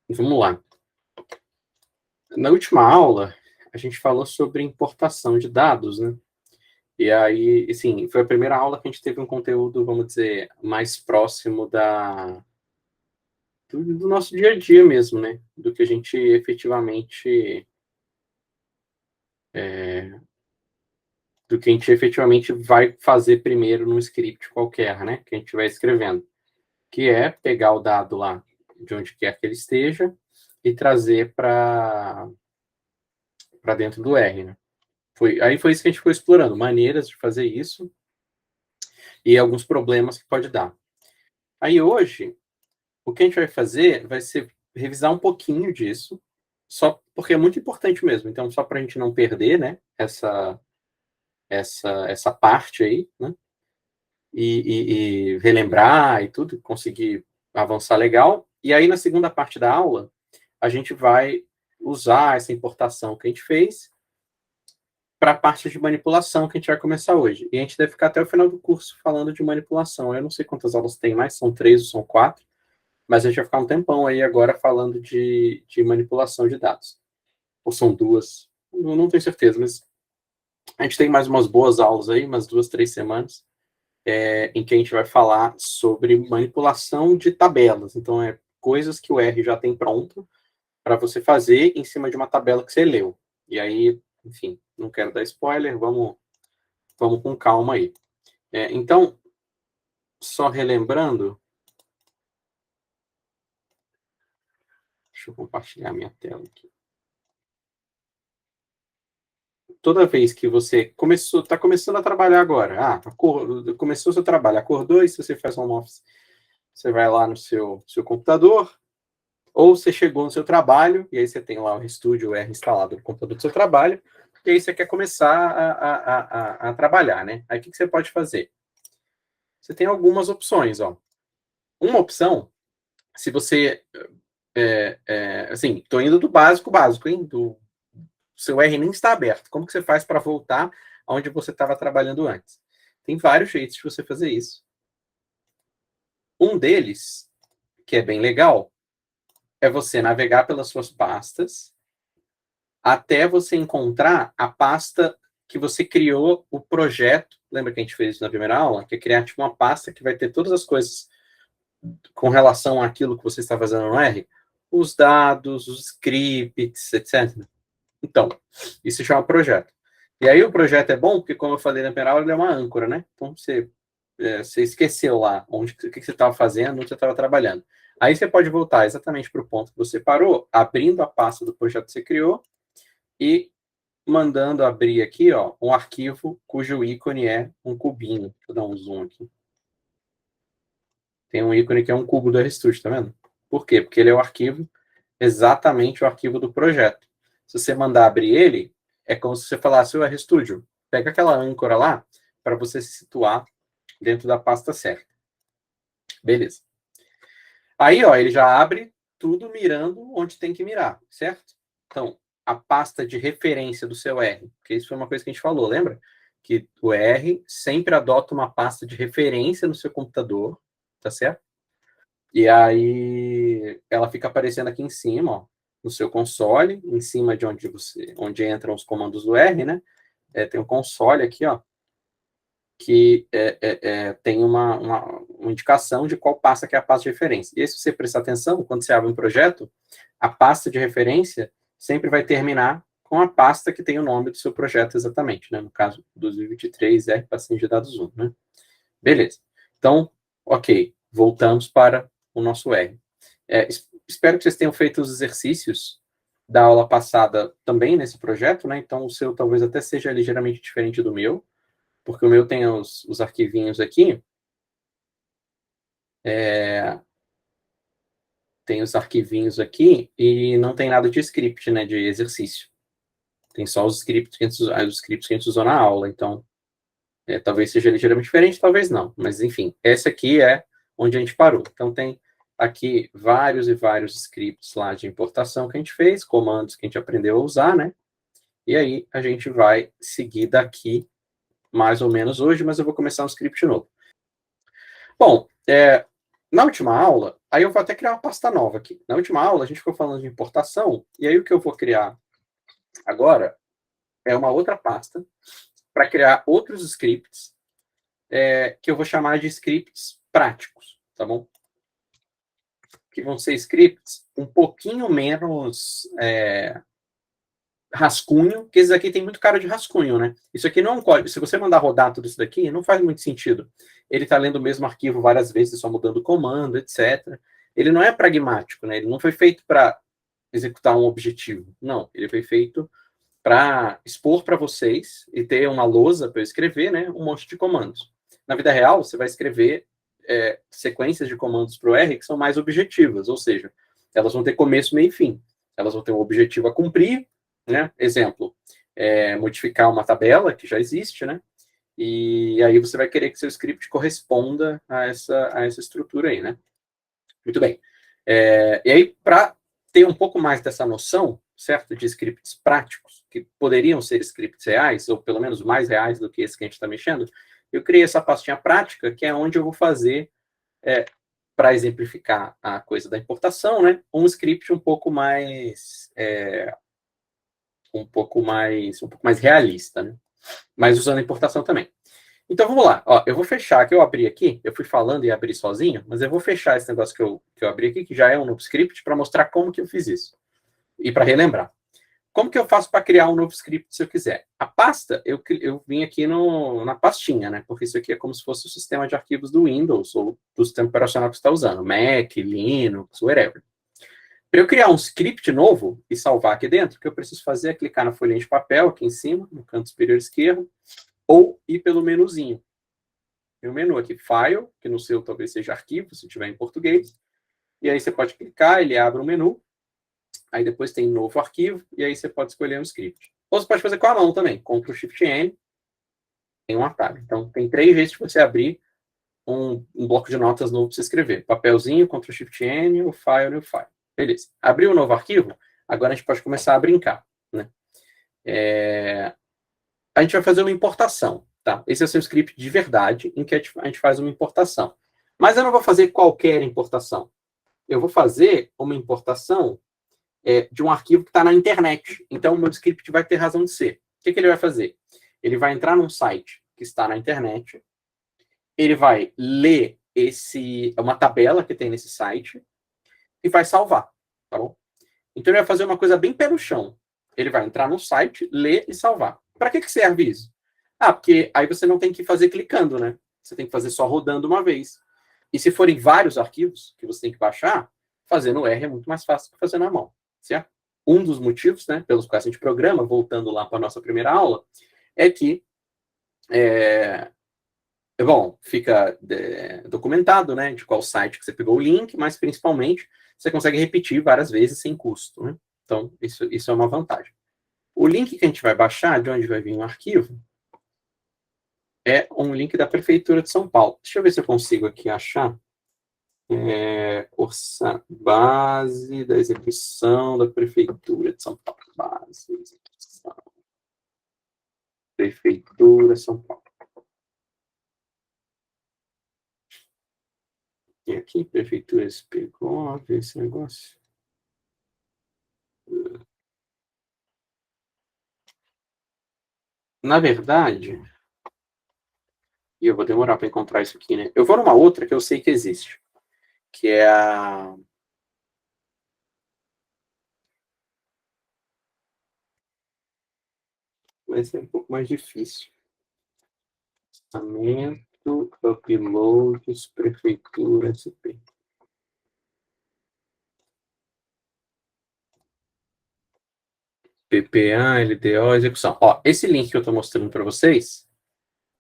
Vamos lá. Na última aula, a gente falou sobre importação de dados, né? E aí, assim, foi a primeira aula que a gente teve um conteúdo, vamos dizer, mais próximo do nosso dia a dia mesmo, né? Do que a gente efetivamente vai fazer primeiro num script qualquer, né? Que a gente vai escrevendo. Que é pegar o dado lá de onde quer que ele esteja e trazer para dentro do R, né? Aí foi isso que a gente foi explorando, maneiras de fazer isso e alguns problemas que pode dar. Aí hoje, o que a gente vai fazer vai ser revisar um pouquinho disso, só porque é muito importante mesmo. Então, só para a gente não perder, né, essa parte aí, né, e relembrar e tudo, conseguir avançar legal. E aí, na segunda parte da aula, a gente vai usar essa importação que a gente fez para a parte de manipulação que a gente vai começar hoje. E a gente deve ficar até o final do curso falando de manipulação. Eu não sei quantas aulas tem mais, são 3 ou são 4, mas a gente vai ficar um tempão aí agora falando de manipulação de dados. Ou são 2, eu não tenho certeza, mas a gente tem mais umas boas aulas aí, umas 2, 3 semanas, em que a gente vai falar sobre manipulação de tabelas. Então, coisas que o R já tem pronto para você fazer em cima de uma tabela que você leu. E aí, enfim, não quero dar spoiler, vamos com calma aí. Então, só relembrando, deixa eu compartilhar minha tela aqui. Toda vez que você está começando a trabalhar agora, começou o seu trabalho, acordou, e se você faz home office, você vai lá no seu computador, ou você chegou no seu trabalho, e aí você tem lá o RStudio R instalado no computador do seu trabalho, e aí você quer começar a trabalhar, né? Aí o que você pode fazer? Você tem algumas opções, ó. Uma opção, se você, assim, estou indo do básico, hein? Do seu R nem está aberto. Como que você faz para voltar aonde você estava trabalhando antes? Tem vários jeitos de você fazer isso. Um deles, que é bem legal, é você navegar pelas suas pastas até você encontrar a pasta que você criou o projeto. Lembra que a gente fez isso na primeira aula? Que é criar tipo, uma pasta que vai ter todas as coisas com relação àquilo que você está fazendo no R, os dados, os scripts, etc. Então, isso se chama projeto. E aí o projeto é bom porque, como eu falei na primeira aula, ele é uma âncora, né? Então, você esqueceu lá o que você estava fazendo, onde você estava trabalhando. Aí você pode voltar exatamente para o ponto que você parou, abrindo a pasta do projeto que você criou e mandando abrir aqui, ó, um arquivo cujo ícone é um cubinho. Deixa eu dar um zoom aqui. Tem um ícone que é um cubo do RStudio, tá vendo? Por quê? Porque ele é o arquivo, exatamente o arquivo do projeto. Se você mandar abrir ele, é como se você falasse, o RStudio, pega aquela âncora lá para você se situar dentro da pasta certa. Beleza. Aí, ó, ele já abre tudo mirando onde tem que mirar, certo? Então, a pasta de referência do seu R, porque isso foi uma coisa que a gente falou, lembra? Que o R sempre adota uma pasta de referência no seu computador, tá certo? E aí ela fica aparecendo aqui em cima, ó, no seu console, em cima de onde entram os comandos do R, né? Tem um console aqui, ó, que tem uma indicação de qual pasta que é a pasta de referência. E aí, se você prestar atenção, quando você abre um projeto, a pasta de referência sempre vai terminar com a pasta que tem o nome do seu projeto exatamente, né? No caso, 2023, R pastinha de dados 1, né? Beleza. Então, ok, voltamos para o nosso R. Espero que vocês tenham feito os exercícios da aula passada também nesse projeto, né? Então, o seu talvez até seja ligeiramente diferente do meu, porque o meu tem os arquivinhos aqui. Tem os arquivinhos aqui e não tem nada de script, né? De exercício. Tem só os scripts que a gente usou na aula. Então, talvez seja ligeiramente diferente, talvez não. Mas, enfim, essa aqui é onde a gente parou. Então, tem aqui vários e vários scripts lá de importação que a gente fez, comandos que a gente aprendeu a usar, né? E aí, a gente vai seguir daqui mais ou menos hoje, mas eu vou começar um script novo. Bom, Na última aula, aí eu vou até criar uma pasta nova aqui. Na última aula, a gente ficou falando de importação, e aí o que eu vou criar agora é uma outra pasta para criar outros scripts, que eu vou chamar de scripts práticos, tá bom? Que vão ser scripts um pouquinho menos rascunho, que esses aqui tem muito cara de rascunho, né? Isso aqui não é um código. Se você mandar rodar tudo isso daqui, não faz muito sentido. Ele está lendo o mesmo arquivo várias vezes, só mudando o comando, etc. Ele não é pragmático, né? Ele não foi feito para executar um objetivo. Não, ele foi feito para expor para vocês e ter uma lousa para eu escrever, né? Um monte de comandos. Na vida real, você vai escrever sequências de comandos para o R que são mais objetivas, ou seja, elas vão ter começo, meio e fim. Elas vão ter um objetivo a cumprir, né? Exemplo, modificar uma tabela que já existe, né? E aí você vai querer que seu script corresponda a essa estrutura aí, né? Muito bem. E aí, para ter um pouco mais dessa noção, certo, de scripts práticos, que poderiam ser scripts reais, ou pelo menos mais reais do que esse que a gente está mexendo, eu criei essa pastinha prática, que é onde eu vou fazer, para exemplificar a coisa da importação, né, um script um pouco mais realista, né? Mas usando a importação também. Então vamos lá. Ó, eu vou fechar, que eu abri aqui, eu fui falando e abri sozinho, mas eu vou fechar esse negócio que eu abri aqui, que já é um novo script, para mostrar como que eu fiz isso. E para relembrar. Como que eu faço para criar um novo script se eu quiser? A pasta, eu vim aqui na pastinha, né? Porque isso aqui é como se fosse o sistema de arquivos do Windows ou do sistema operacional que você está usando. Mac, Linux, whatever. Para eu criar um script novo e salvar aqui dentro, o que eu preciso fazer é clicar na folhinha de papel aqui em cima, no canto superior esquerdo, ou ir pelo menuzinho. Tem o menu aqui, File, que no seu talvez seja arquivo, se tiver em português. E aí você pode clicar, ele abre um menu. Aí depois tem novo arquivo, e aí você pode escolher um script. Ou você pode fazer com a mão também, Ctrl+Shift+N, tem um atalho. Então, tem 3 jeitos de você abrir um bloco de notas novo para você escrever. Papelzinho, Ctrl+Shift+N, o File e o File. Beleza. Abriu um novo arquivo, agora a gente pode começar a brincar. Né? A gente vai fazer uma importação. Tá? Esse é o seu script de verdade, em que a gente faz uma importação. Mas eu não vou fazer qualquer importação. Eu vou fazer uma importação de um arquivo que está na internet. Então, o meu script vai ter razão de ser. O que ele vai fazer? Ele vai entrar num site que está na internet, ele vai ler uma tabela que tem nesse site e vai salvar. Tá bom? Então, ele vai fazer uma coisa bem pé no chão. Ele vai entrar no site, ler e salvar. Para que serve isso? Porque aí você não tem que fazer clicando, né? Você tem que fazer só rodando uma vez. E se forem vários arquivos que você tem que baixar, fazer no R é muito mais fácil que fazer na mão. Certo? Um dos motivos, né, pelos quais a gente programa, voltando lá para a nossa primeira aula, é que, fica documentado, né, de qual site que você pegou o link, mas principalmente você consegue repetir várias vezes sem custo, né? Então, isso é uma vantagem. O link que a gente vai baixar, de onde vai vir o arquivo, é um link da Prefeitura de São Paulo. Deixa eu ver se eu consigo aqui achar. Base da execução da Prefeitura de São Paulo. Base da execução. Prefeitura de São Paulo. E aqui, Prefeitura pegou, ver esse negócio. Na verdade, e eu vou demorar para encontrar isso aqui, né? Eu vou numa outra que eu sei que existe, que é a... Vai ser um pouco mais difícil. Orçamento, uploads, Prefeitura, SP. PPA, LDO, execução. Ó, esse link que eu estou mostrando para vocês,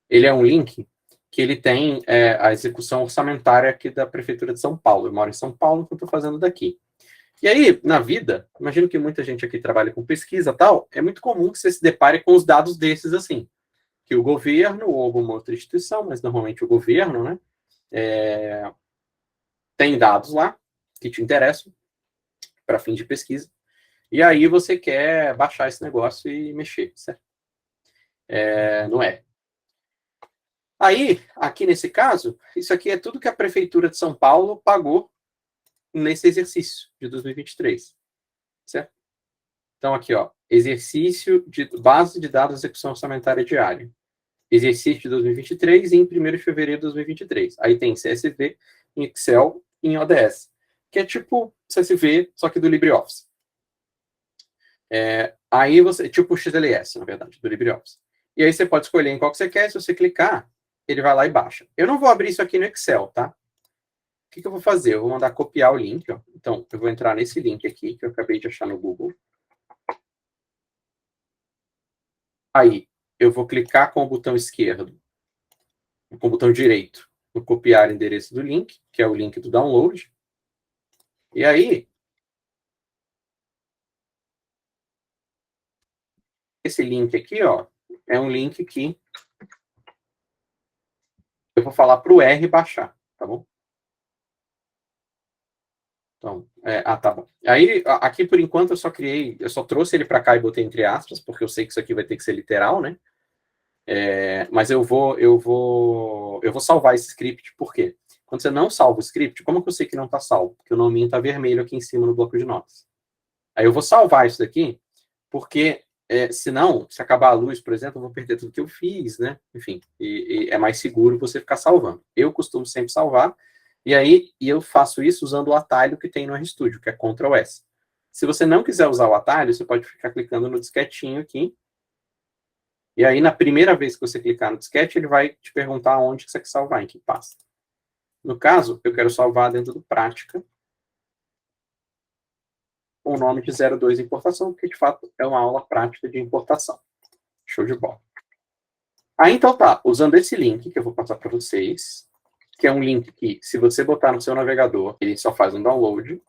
ele é um link que ele tem a execução orçamentária aqui da Prefeitura de São Paulo. Eu moro em São Paulo, que eu estou fazendo daqui. E aí, na vida, imagino que muita gente aqui trabalha com pesquisa e tal, é muito comum que você se depare com os dados desses assim, que o governo ou alguma outra instituição, mas normalmente o governo, né, tem dados lá que te interessam para fim de pesquisa, e aí você quer baixar esse negócio e mexer, certo? Não é. Aí, aqui nesse caso, isso aqui é tudo que a Prefeitura de São Paulo pagou nesse exercício de 2023, certo? Então, aqui, ó, exercício de base de dados de execução orçamentária diária. Exercício de 2023 em 1º de fevereiro de 2023. Aí tem CSV em Excel em ODS, que é tipo CSV, só que do LibreOffice. Aí você, tipo XLS, na verdade, do LibreOffice. E aí você pode escolher em qual que você quer, se você clicar, ele vai lá e baixa. Eu não vou abrir isso aqui no Excel, tá? O que eu vou fazer? Eu vou mandar copiar o link, ó. Então, eu vou entrar nesse link aqui, que eu acabei de achar no Google. Aí, eu vou clicar com o botão esquerdo, com o botão direito, no copiar endereço do link, que é o link do download. E aí, esse link aqui, ó, é um link que eu vou falar para o R baixar, tá bom? Então, tá bom. Aí, aqui por enquanto eu só trouxe ele para cá e botei entre aspas, porque eu sei que isso aqui vai ter que ser literal, né? Mas eu vou salvar esse script, por quê? Quando você não salva o script, como que eu sei que não está salvo? Porque o nominho está vermelho aqui em cima no bloco de notas. Aí eu vou salvar isso daqui, porque senão, se acabar a luz, por exemplo, eu vou perder tudo que eu fiz, né? Enfim, e é mais seguro você ficar salvando. Eu costumo sempre salvar, e aí eu faço isso usando o atalho que tem no RStudio, que é Ctrl S. Se você não quiser usar o atalho, você pode ficar clicando no disquetinho aqui, e aí na primeira vez que você clicar no disquete, ele vai te perguntar onde que você quer salvar, em que pasta. No caso, eu quero salvar dentro do Prática, com o nome de 02 Importação, porque de fato é uma aula prática de importação. Show de bola. Aí então tá, usando esse link que eu vou passar para vocês, que é um link que, se você botar no seu navegador, ele só faz um download,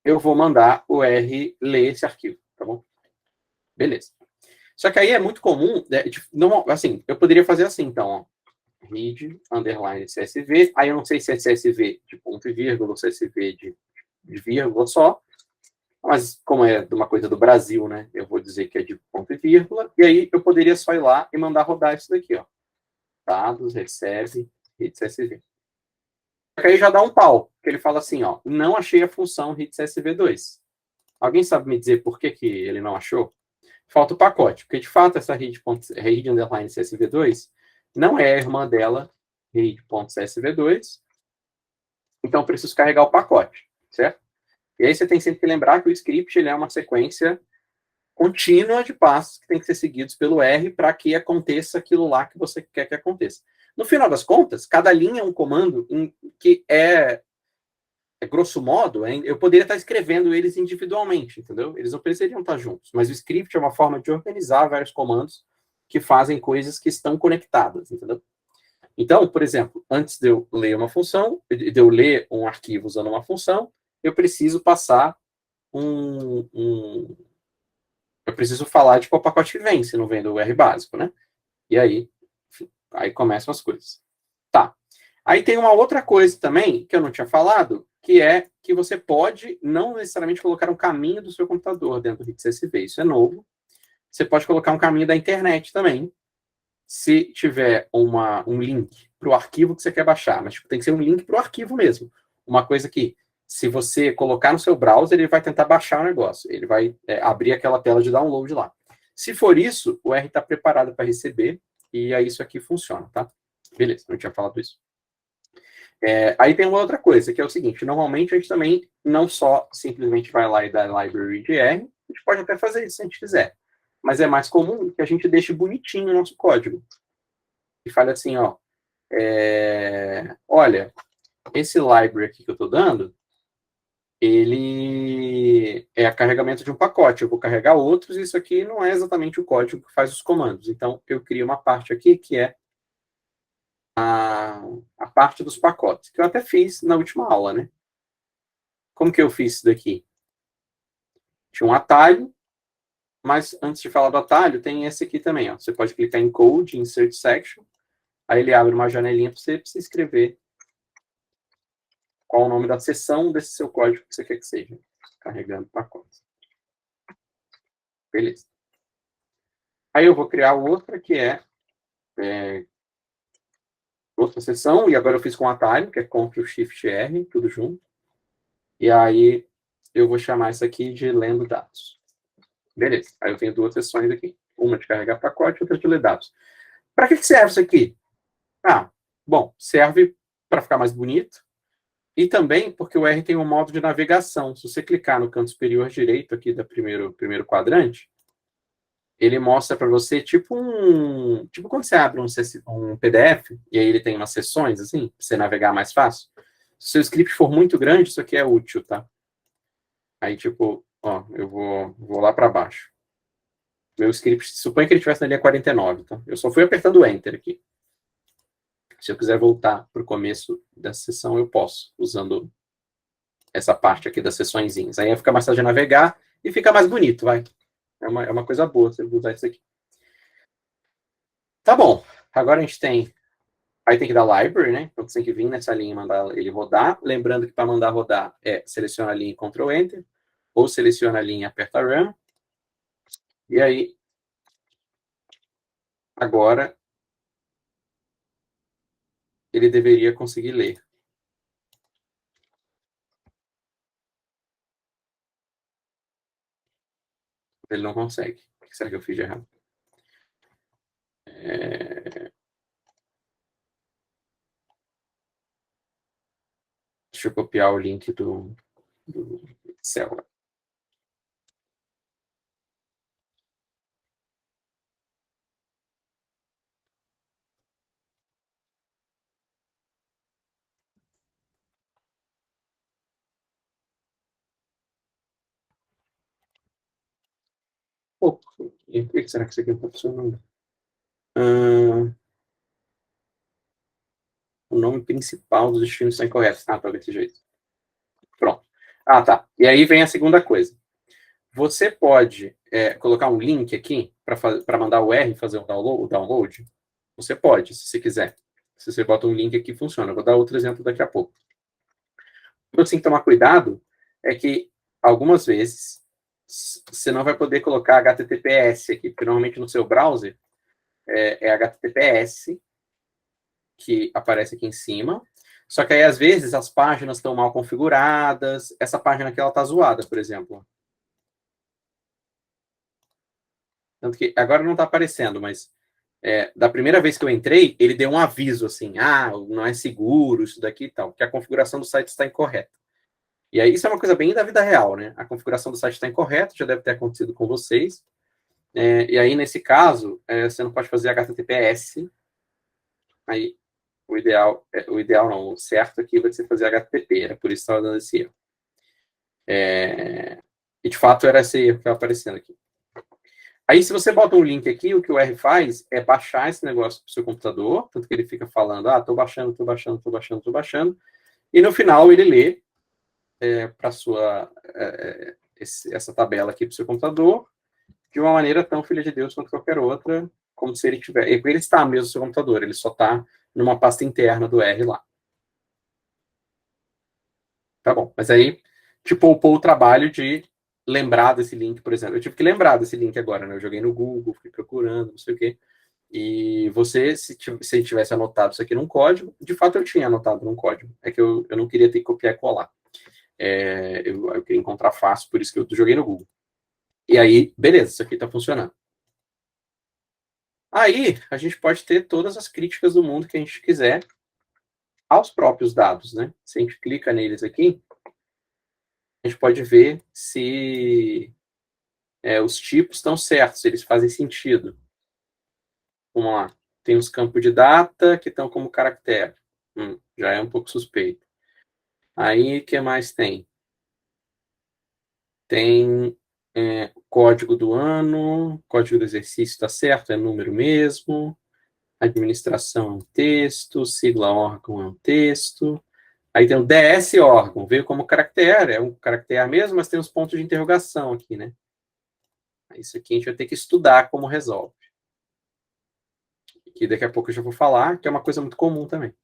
eu vou mandar o R ler esse arquivo, tá bom? Beleza. Só que aí é muito comum, não, assim, eu poderia fazer assim, então, ó, read, underline CSV, aí eu não sei se é CSV de ponto e vírgula ou CSV de vírgula só, mas como é de uma coisa do Brasil, né, eu vou dizer que é de ponto e vírgula, e aí eu poderia só ir lá e mandar rodar isso daqui, ó. Dados, recebe, read CSV. Só que aí já dá um pau, que ele fala assim, ó, não achei a função read CSV2. Alguém sabe me dizer por que, que ele não achou? Falta o pacote, porque de fato essa read underline CSV2 não é a irmã dela, read.csv2, então eu preciso carregar o pacote, certo? E aí você tem sempre que lembrar que o script ele é uma sequência contínua de passos que tem que ser seguidos pelo R para que aconteça aquilo lá que você quer que aconteça. No final das contas, cada linha é um comando que grosso modo, eu poderia estar escrevendo eles individualmente, entendeu? Eles não precisariam estar juntos, mas o script é uma forma de organizar vários comandos que fazem coisas que estão conectadas, entendeu? Então, por exemplo, antes de eu ler uma função, de eu ler um arquivo usando uma função, eu preciso passar eu preciso falar de qual pacote que vem, se não vem do R básico, né? E aí, enfim, aí começam as coisas. Tá. Aí tem uma outra coisa também, que eu não tinha falado, que é que você pode não necessariamente colocar um caminho do seu computador dentro do CSV. Isso é novo. Você pode colocar um caminho da internet também, se tiver um link para o arquivo que você quer baixar. Mas tipo, tem que ser um link para o arquivo mesmo. Uma coisa que, se você colocar no seu browser, ele vai tentar baixar o negócio. Ele vai abrir aquela tela de download lá. Se for isso, o R está preparado para receber, e aí isso aqui funciona, tá? Beleza, não tinha falado isso. Aí tem uma outra coisa, que é o seguinte, normalmente a gente também não só simplesmente vai lá e dá library de R, a gente pode até fazer isso se a gente quiser, mas é mais comum que a gente deixe bonitinho o nosso código. E fale assim, ó, olha, esse library aqui que eu estou dando, ele é carregamento de um pacote, eu vou carregar outros, e isso aqui não é exatamente o código que faz os comandos. Então, eu crio uma parte aqui que é a parte dos pacotes, que eu até fiz na última aula, né? Como que eu fiz isso daqui? Tinha um atalho, mas antes de falar do atalho, tem esse aqui também. Ó. Você pode clicar em Code, Insert Section, aí ele abre uma janelinha para você escrever qual o nome da seção desse seu código que você quer que seja. Carregando pacotes. Beleza. Aí eu vou criar outra que é outra seção, e agora eu fiz com atalho, que é Ctrl Shift R, tudo junto. E aí eu vou chamar isso aqui de lendo dados. Beleza. Aí eu tenho duas seções aqui. Uma de carregar pacote, outra de ler dados. Para que serve isso aqui? Ah, bom, serve para ficar mais bonito. E também porque o R tem um modo de navegação. Se você clicar no canto superior direito aqui do primeiro quadrante, ele mostra para você tipo quando você abre um PDF e aí ele tem umas seções assim, para você navegar mais fácil. Se o seu script for muito grande, isso aqui é útil, tá? Aí tipo, ó, eu vou lá para baixo. Meu script, suponha que ele estivesse na linha 49, tá? Eu só fui apertando o Enter aqui. Se eu quiser voltar para o começo dessa sessão, eu posso, usando essa parte aqui das sessõezinhas. Aí fica mais fácil de navegar e fica mais bonito, vai. É uma coisa boa você usar isso aqui. Tá bom. Agora a gente tem. Aí tem que dar library, né? Então você tem que vir nessa linha e mandar ele rodar. Lembrando que para mandar rodar seleciona a linha e Ctrl Enter, ou seleciona a linha e aperta Run. E aí, agora, ele deveria conseguir ler. Ele não consegue. O que será que eu fiz de errado? Deixa eu copiar o link do Excel. Pô, por que será que isso aqui não está funcionando? O nome principal dos destinos está incorreto. Ah, tá desse jeito. Pronto. Ah, tá. E aí vem a segunda coisa. Você pode colocar um link aqui para mandar o R e fazer o download? Você pode, se você quiser. Se você bota um link aqui, funciona. Eu vou dar outro exemplo daqui a pouco. O que você tem que tomar cuidado é que, algumas vezes, você não vai poder colocar HTTPS aqui, porque normalmente no seu browser é HTTPS que aparece aqui em cima. Só que aí, às vezes, as páginas estão mal configuradas. Essa página aqui, ela tá zoada, por exemplo. Tanto que agora não está aparecendo, mas da primeira vez que eu entrei, ele deu um aviso assim: não é seguro isso daqui e tal, porque a configuração do site está incorreta. E aí isso é uma coisa bem da vida real, né? A configuração do site está incorreta, já deve ter acontecido com vocês. E aí, nesse caso, você não pode fazer HTTPS. Aí o ideal não, o certo aqui vai ser fazer HTTP, era por isso que estava dando esse erro. E de fato era esse erro que estava aparecendo aqui. Aí, se você bota um link aqui, o que o R faz é baixar esse negócio para o seu computador, tanto que ele fica falando, estou baixando, estou baixando, estou baixando, estou baixando, e no final ele lê para essa tabela aqui para o seu computador, de uma maneira tão filha de Deus quanto qualquer outra, como se ele tiver. Ele está mesmo no seu computador, ele só está numa pasta interna do R lá. Tá bom, mas aí te poupou o trabalho de lembrar desse link, por exemplo. Eu tive que lembrar desse link agora, né? Eu joguei no Google, fui procurando, não sei o quê. E você, se tivesse anotado isso aqui num código, de fato eu tinha anotado num código. É que eu não queria ter que copiar e colar. Eu queria encontrar fácil, por isso que eu joguei no Google. E aí, beleza, isso aqui está funcionando. Aí, a gente pode ter todas as críticas do mundo que a gente quiser aos próprios dados, né? Se a gente clica neles aqui, a gente pode ver se os tipos estão certos, se eles fazem sentido. Vamos lá. Tem os campos de data que estão como caractere. Já é um pouco suspeito. Aí, o que mais tem? Tem código do ano, código do exercício está certo, é número mesmo. Administração é um texto, sigla órgão é um texto. Aí tem o DS órgão, veio como caractere, é um caractere mesmo, mas tem os pontos de interrogação aqui, né? Isso aqui a gente vai ter que estudar como resolve. Que daqui a pouco eu já vou falar, que é uma coisa muito comum também.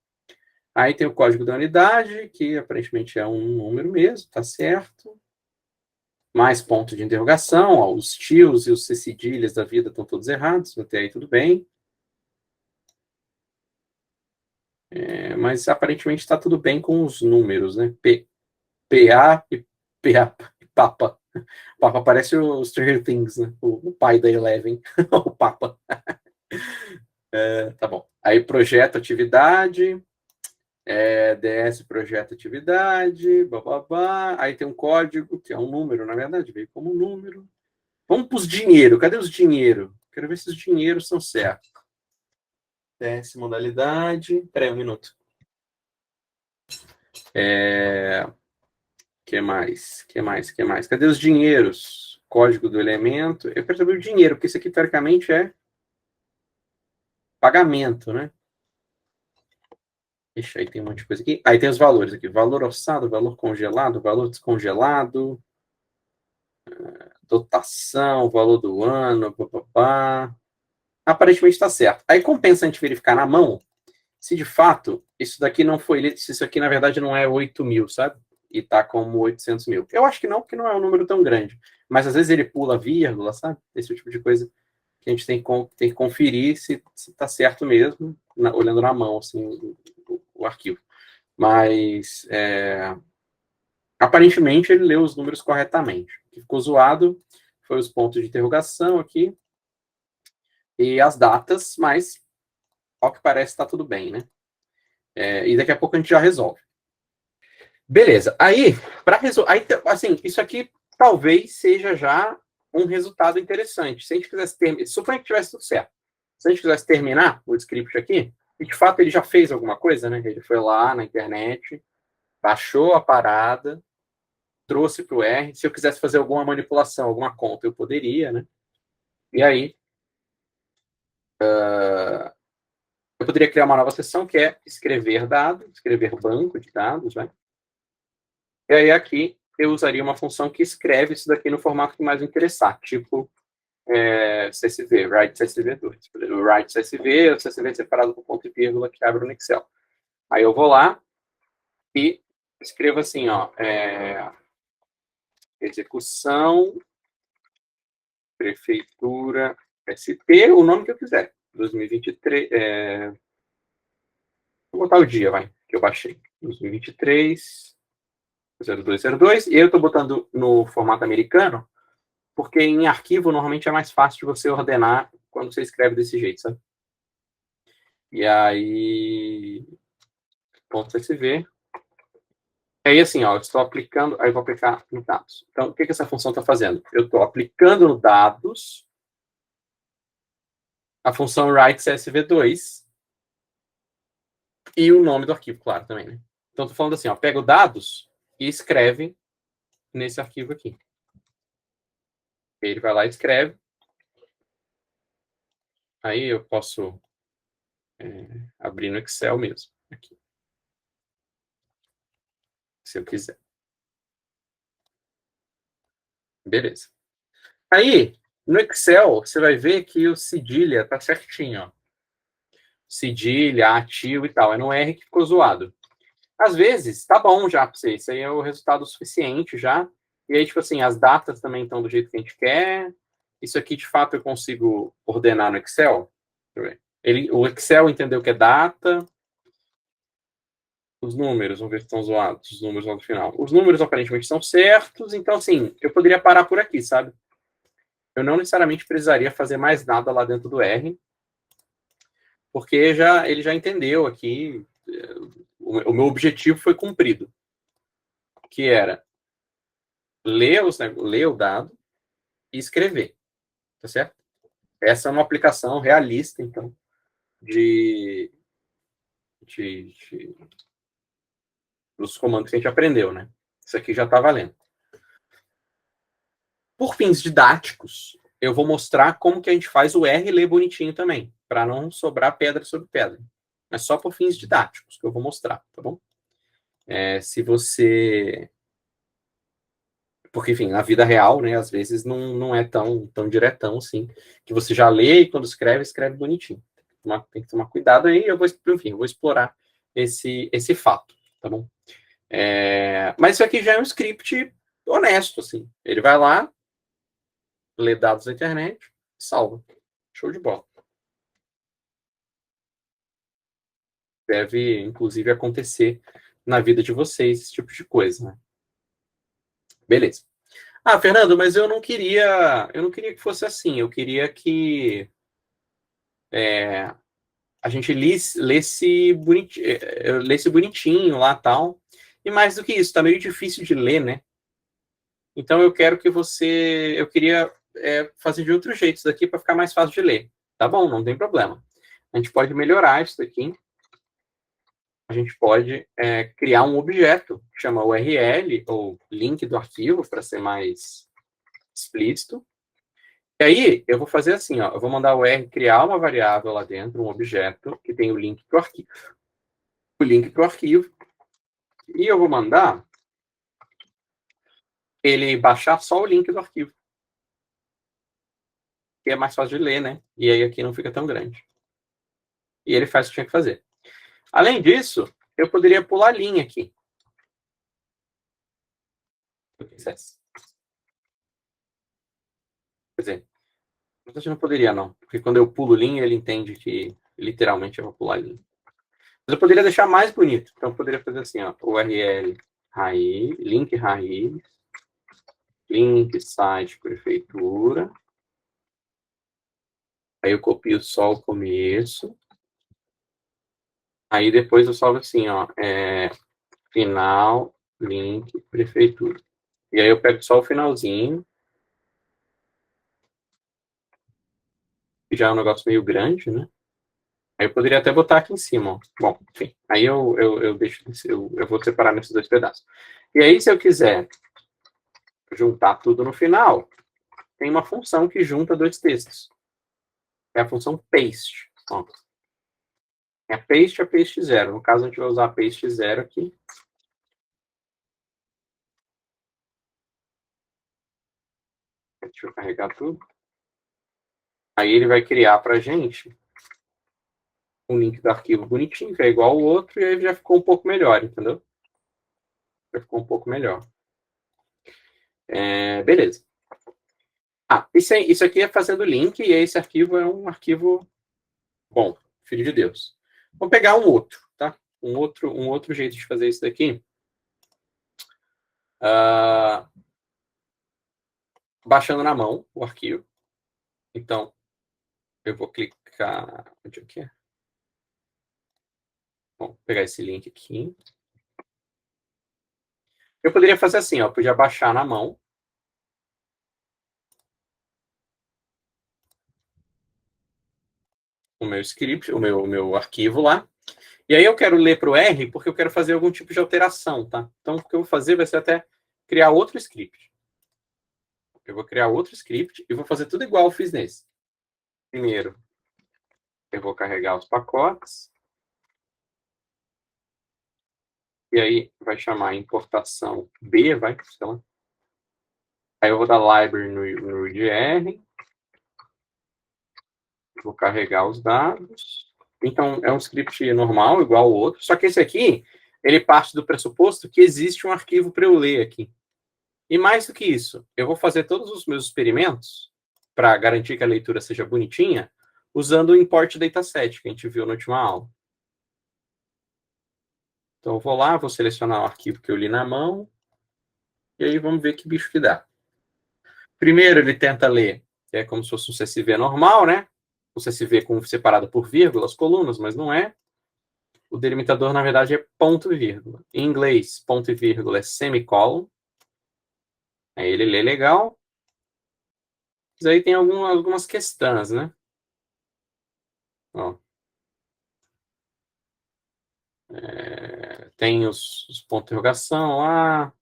Aí tem o código da unidade, que aparentemente é um número mesmo, tá certo. Mais ponto de interrogação, ó, os tios e os C cedilhas da vida estão todos errados, até aí tudo bem. Mas aparentemente está tudo bem com os números, né? PA e PA e Papa. O Papa parece o Stranger Things, né? O pai da Eleven, o Papa. Tá bom. Aí projeto atividade, DS projeto atividade, bababá. Aí tem um código, que é um número, na verdade, veio como um número. Vamos para os dinheiro. Cadê os dinheiro? Quero ver se os dinheiros são certos. DS modalidade. Peraí, um minuto. Que mais? Que mais? Que mais? Cadê os dinheiros? Código do elemento. Eu quero saber o dinheiro, porque isso aqui, teoricamente, é pagamento, né? Ixi, aí tem um monte de coisa aqui. Aí tem os valores aqui. Valor orçado, valor congelado, valor descongelado, dotação, valor do ano, papapá. Aparentemente está certo. Aí compensa a gente verificar na mão se de fato isso daqui não foi, se isso aqui na verdade não é 8 mil, sabe? E tá como 800 mil. Eu acho que não, porque não é um número tão grande. Mas às vezes ele pula vírgula, sabe? Esse tipo de coisa que a gente tem que conferir se tá certo mesmo, olhando na mão, assim, o arquivo. Mas, aparentemente, ele leu os números corretamente. O que ficou zoado foi os pontos de interrogação aqui e as datas, mas, ao que parece, está tudo bem, né? E daqui a pouco a gente já resolve. Beleza. Aí, para resolver. Assim, isso aqui talvez seja já um resultado interessante. Se a gente quisesse terminar. Suponha que tivesse tudo certo. Se a gente quisesse terminar o script aqui, e de fato ele já fez alguma coisa, né? Ele foi lá na internet, baixou a parada, trouxe para o R. Se eu quisesse fazer alguma manipulação, alguma conta, eu poderia, né? E aí, eu poderia criar uma nova seção que é escrever dados, escrever banco de dados, né? E aí aqui eu usaria uma função que escreve isso daqui no formato que mais me interessar, tipo CSV, write CSV2. O write CSV, o CSV separado por ponto e vírgula que abre no Excel. Aí eu vou lá e escrevo assim, ó, execução, prefeitura, SP, o nome que eu quiser. 2023, vou botar o dia, vai, que eu baixei. 2023, 0202, e eu estou botando no formato americano, porque em arquivo normalmente é mais fácil de você ordenar quando você escreve desse jeito, sabe? E aí, ponto .csv. Aí, assim, ó, eu estou aplicando, aí eu vou aplicar no dados. Então, o que essa função está fazendo? Eu estou aplicando no dados a função write csv2 e o nome do arquivo, claro, também, né? Então, estou falando assim, ó, pega o dados e escreve nesse arquivo aqui. Ele vai lá e escreve. Aí eu posso abrir no Excel mesmo, aqui, se eu quiser. Beleza. Aí, no Excel, você vai ver que o cedilha tá certinho, ó. Cedilha, ativo e tal. É no R que ficou zoado. Às vezes, tá bom já pra você. Isso aí é o resultado suficiente já. E aí, tipo assim, as datas também estão do jeito que a gente quer. Isso aqui, de fato, eu consigo ordenar no Excel. O Excel entendeu que é data. Os números, vamos ver se estão zoados. Os números lá no final. Os números aparentemente são certos. Então, assim, eu poderia parar por aqui, sabe? Eu não necessariamente precisaria fazer mais nada lá dentro do R, porque ele já entendeu aqui. O meu objetivo foi cumprido, que era ler o dado e escrever, tá certo? Essa é uma aplicação realista, então, de, dos comandos que a gente aprendeu, né? Isso aqui já está valendo. Por fins didáticos, eu vou mostrar como que a gente faz o R ler bonitinho também, para não sobrar pedra sobre pedra. Mas só por fins didáticos que eu vou mostrar, tá bom? Se você... Porque, enfim, na vida real, né, às vezes não é tão diretão assim, que você já lê e quando escreve, escreve bonitinho. Tem que tomar cuidado aí, enfim, eu vou explorar esse fato, tá bom? Mas isso aqui já é um script honesto, assim. Ele vai lá, lê dados da internet, salva. Show de bola. Deve, inclusive, acontecer na vida de vocês, esse tipo de coisa, né? Beleza. Ah, Fernando, mas eu não queria que fosse assim. Eu queria que a gente lesse bonitinho lá tal. E mais do que isso, tá meio difícil de ler, né? Então eu quero que você, eu queria fazer de outro jeito isso daqui para ficar mais fácil de ler. Tá bom? Não tem problema. A gente pode melhorar isso daqui. A gente pode criar um objeto que chama URL ou link do arquivo para ser mais explícito. E aí, eu vou fazer assim, ó, eu vou mandar o R criar uma variável lá dentro, um objeto, que tem o link para o arquivo, e eu vou mandar ele baixar só o link do arquivo, que é mais fácil de ler, né? E aí aqui não fica tão grande. E ele faz o que tinha que fazer. Além disso, eu poderia pular linha aqui. Quer dizer, a gente não poderia, não. Porque quando eu pulo linha, ele entende que literalmente eu vou pular linha. Mas eu poderia deixar mais bonito. Então eu poderia fazer assim, ó, URL raiz, link raiz, link site prefeitura. Aí eu copio só o começo. Aí depois eu salvo assim, ó, final, link, prefeitura. E aí eu pego só o finalzinho. Que já é um negócio meio grande, né? Aí eu poderia até botar aqui em cima, ó. Bom, enfim. Aí eu deixo, eu vou separar nesses dois pedaços. E aí, se eu quiser juntar tudo no final, tem uma função que junta dois textos. É a função paste. Ó. É a paste zero. No caso, a gente vai usar a paste zero aqui. Deixa eu carregar tudo. Aí ele vai criar para a gente um link do arquivo bonitinho, que é igual ao outro, e aí já ficou um pouco melhor, entendeu? Já ficou um pouco melhor. Beleza. Ah, isso aqui é fazendo link, e esse arquivo é um arquivo bom, filho de Deus. Vamos pegar um outro, tá? Um outro jeito de fazer isso daqui. Baixando na mão o arquivo. Então, eu vou clicar... Onde é que é? Bom, pegar esse link aqui. Eu poderia fazer assim, ó. Eu podia baixar na mão. O meu script, o meu arquivo lá. E aí eu quero ler para o R porque eu quero fazer algum tipo de alteração, tá? Então, o que eu vou fazer vai ser até criar outro script. Eu vou criar outro script e vou fazer tudo igual eu fiz nesse. Primeiro, eu vou carregar os pacotes. E aí vai chamar importação B, vai, sei lá. Aí eu vou dar library no UDR. Vou carregar os dados. Então, é um script normal, igual ao outro. Só que esse aqui, ele parte do pressuposto que existe um arquivo para eu ler aqui. E mais do que isso, eu vou fazer todos os meus experimentos para garantir que a leitura seja bonitinha, usando o import dataset que a gente viu na última aula. Então, eu vou lá, vou selecionar o arquivo que eu li na mão, e aí vamos ver que bicho que dá. Primeiro, ele tenta ler, é como se fosse um CSV normal, né? Um CSV separado por vírgulas, colunas, mas não é. O delimitador, na verdade, é ponto e vírgula. Em inglês, ponto e vírgula é semicolon. Aí ele lê legal. Mas aí tem algumas questões, né? Ó. Tem os pontos de interrogação lá.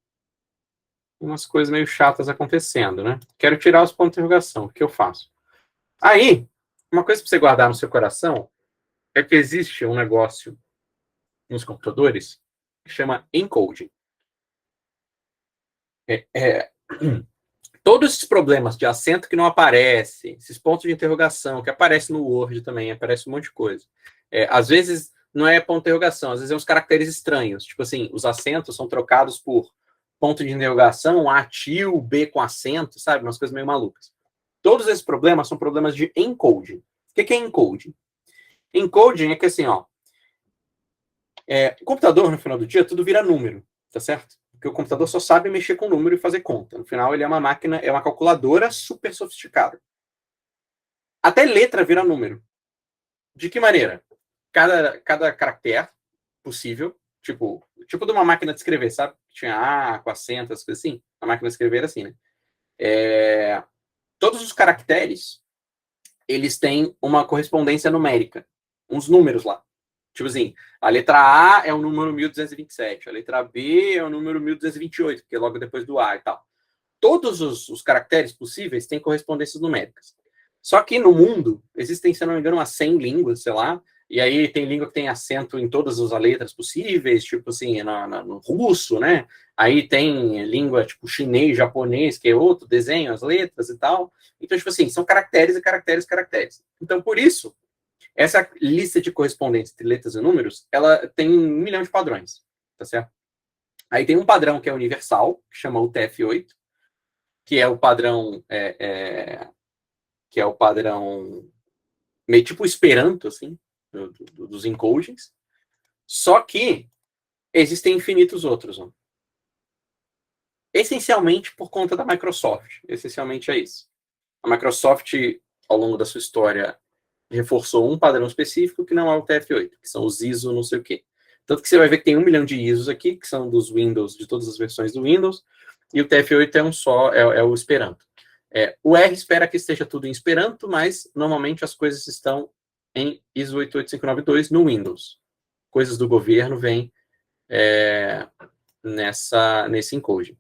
Umas coisas meio chatas acontecendo, né? Quero tirar os pontos de interrogação. O que eu faço? Aí, uma coisa para você guardar no seu coração é que existe um negócio nos computadores que chama encoding. Todos esses problemas de acento que não aparece, esses pontos de interrogação que aparecem no Word também, aparece um monte de coisa. Às vezes não é ponto de interrogação, às vezes é uns caracteres estranhos. Tipo assim, os acentos são trocados por ponto de interrogação, A til, B com acento, sabe? Umas coisas meio malucas. Todos esses problemas são problemas de encoding. O que é encoding? Encoding é que assim, ó, O computador, no final do dia, tudo vira número, tá certo? Porque o computador só sabe mexer com número e fazer conta. No final, ele é uma máquina, é uma calculadora super sofisticada. Até letra vira número. De que maneira? Cada caractere possível, tipo de uma máquina de escrever, sabe? Tinha A, com acento, as coisas assim. A máquina de escrever era assim, né? Todos os caracteres, eles têm uma correspondência numérica. Uns números lá. Tipo assim, a letra A é o número 1227, a letra B é o número 1228, porque é logo depois do A e tal. Todos os caracteres possíveis têm correspondências numéricas. Só que no mundo, existem, se eu não me engano, umas 100 línguas, sei lá, e aí tem língua que tem acento em todas as letras possíveis, tipo assim, no russo, né? Aí tem língua tipo chinês, japonês, que é outro desenho, as letras e tal. Então, tipo assim, são caracteres e caracteres e caracteres. Então, por isso, essa lista de correspondentes entre letras e números, ela tem 1 milhão de padrões, tá certo? Aí tem um padrão que é universal, que chama UTF-8, que é o padrão que é o padrão meio tipo Esperanto, assim, dos encodings. Só que existem infinitos outros. Ó. Essencialmente por conta da Microsoft. Essencialmente é isso. A Microsoft, ao longo da sua história, reforçou um padrão específico que não é o TF8, que são os ISO não sei o quê. Tanto que você vai ver que tem 1 milhão de ISOs aqui, que são dos Windows, de todas as versões do Windows, e o TF8 é um só, é o Esperanto. O R espera que esteja tudo em Esperanto, mas normalmente as coisas estão em ISO 88592 no Windows. Coisas do governo vêm nesse encoding.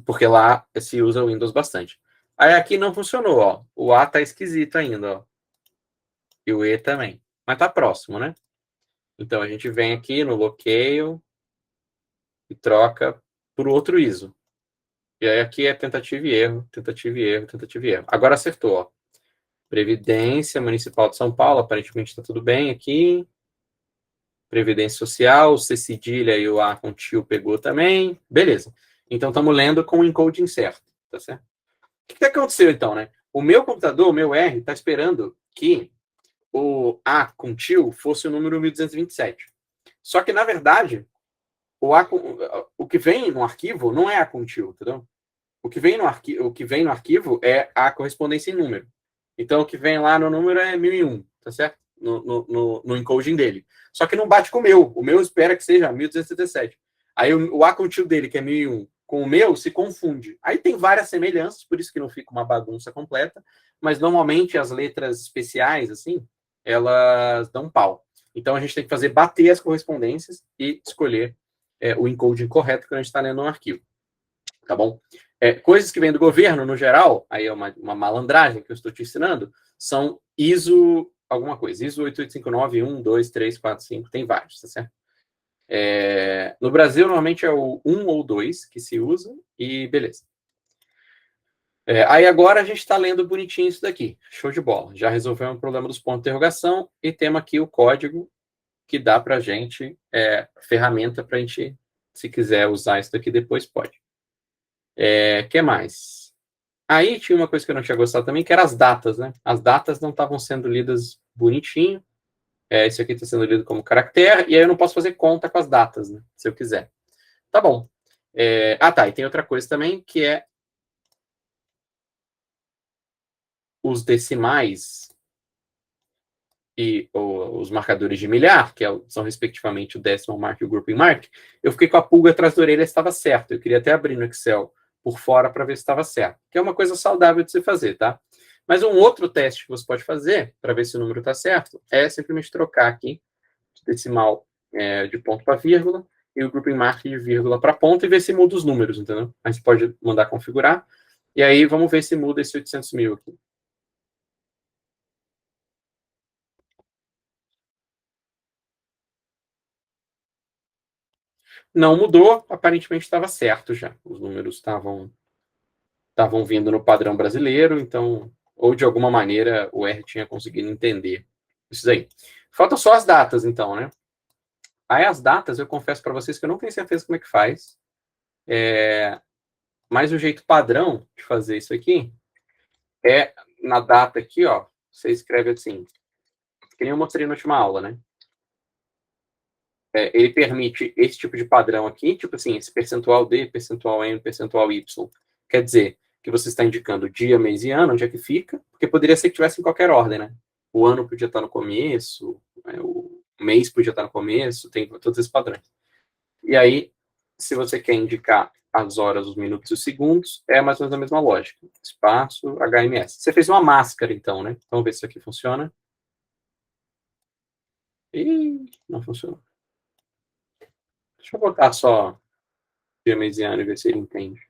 Porque lá se usa o Windows bastante. Aí aqui não funcionou, ó. O A tá esquisito ainda, ó. E o E também. Mas tá próximo, né? Então a gente vem aqui no bloqueio e troca por outro ISO. E aí aqui é tentativa e erro, tentativa e erro, tentativa e erro. Agora acertou, ó. Previdência Municipal de São Paulo, aparentemente está tudo bem aqui. Previdência Social, o C cedilha e o A com tio pegou também. Beleza. Então estamos lendo com o encoding certo, tá certo? O que aconteceu então, né? O meu computador, o meu R, está esperando que o A com tio fosse o número 1227. Só que, na verdade, o que vem no arquivo não é A com tio, entendeu? O que vem no arquivo é a correspondência em número. Então, o que vem lá no número é 1001, tá certo? No encoding dele. Só que não bate com o meu. O meu espera que seja 1277. Aí o A com tio dele, que é 1001, com o meu, se confunde. Aí tem várias semelhanças, por isso que não fica uma bagunça completa, mas normalmente as letras especiais, assim, elas dão pau. Então a gente tem que fazer bater as correspondências e escolher o encoding correto que a gente está lendo no arquivo. Tá bom? Coisas que vêm do governo, no geral, aí é uma malandragem que eu estou te ensinando, são ISO alguma coisa. ISO 8859, 1, 2, 3, 4, 5, tem vários, tá certo? No Brasil, normalmente é o 1 ou 2 que se usa, e beleza. Aí agora a gente está lendo bonitinho isso daqui. Show de bola. Já resolvemos o problema dos pontos de interrogação e temos aqui o código que dá para a gente, ferramenta para a gente, se quiser usar isso daqui depois, pode. Que mais? Aí tinha uma coisa que eu não tinha gostado também, que eram as datas, né? As datas não estavam sendo lidas bonitinho. Esse aqui está sendo lido como caractere, e aí eu não posso fazer conta com as datas, né? Se eu quiser. Tá bom. Tá. E tem outra coisa também, que é os decimais e os marcadores de milhar, que são respectivamente o decimal mark e o grouping mark. Eu fiquei com a pulga atrás da orelha se estava certo. Eu queria até abrir no Excel por fora para ver se estava certo. Que é uma coisa saudável de se fazer, tá? Mas um outro teste que você pode fazer para ver se o número está certo é simplesmente trocar aqui decimal de ponto para vírgula e o grouping mark de vírgula para ponto e ver se muda os números, entendeu? Aí você pode mandar configurar e aí vamos ver se muda esse 800 mil aqui. Não mudou, aparentemente estava certo já. Os números estavam vindo no padrão brasileiro, então, ou de alguma maneira o R tinha conseguido entender isso daí. Faltam só as datas, então, né? Aí as datas, eu confesso para vocês que eu não tenho certeza como é que faz. Mas o jeito padrão de fazer isso aqui é na data aqui, ó. Você escreve assim, que nem eu mostrei na última aula, né? ele permite esse tipo de padrão aqui, tipo assim, esse percentual D, percentual M, percentual Y. Quer dizer que você está indicando dia, mês e ano, onde é que fica, porque poderia ser que tivesse em qualquer ordem, né? O ano podia estar no começo, o mês podia estar no começo, tem todos esses padrões. E aí, se você quer indicar as horas, os minutos e os segundos, é mais ou menos a mesma lógica. Espaço, HMS. Você fez uma máscara, então, né? Vamos ver se isso aqui funciona. Ih, não funcionou. Deixa eu botar só dia, mês e ano e ver se ele entende.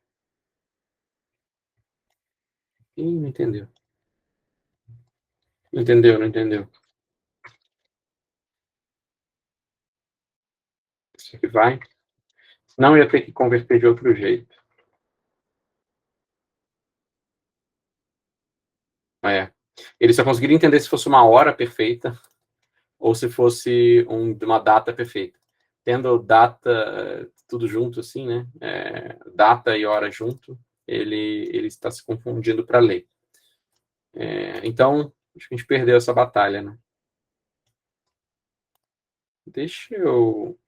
Ih, não entendeu. Não entendeu, não entendeu. Isso aqui vai. Não ia ter que converter de outro jeito. É. Ele só conseguiria entender se fosse uma hora perfeita ou se fosse uma data perfeita. Tendo data, tudo junto assim, né? Data e hora junto, ele está se confundindo para ler. Então, acho que a gente perdeu essa batalha, né? Deixa eu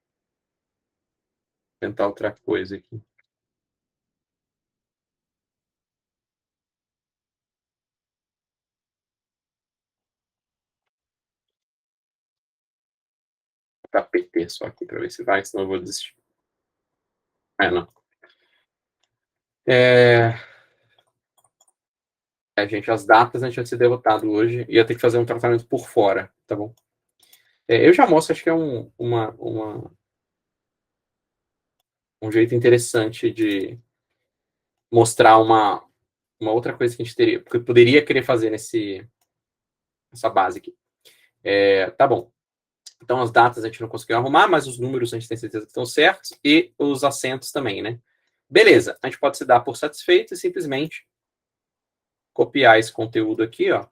tentar outra coisa aqui. Tá PT só aqui para ver se vai, senão eu vou desistir. Não. Gente, as datas a gente vai ser derrotado hoje. Ia ter que fazer um tratamento por fora, tá bom? Eu já mostro, acho que é um jeito interessante de mostrar uma outra coisa que a gente poderia querer fazer nessa base aqui. Tá bom. Então, as datas a gente não conseguiu arrumar, mas os números a gente tem certeza que estão certos e os acentos também, né? Beleza, a gente pode se dar por satisfeito e simplesmente copiar esse conteúdo aqui, ó,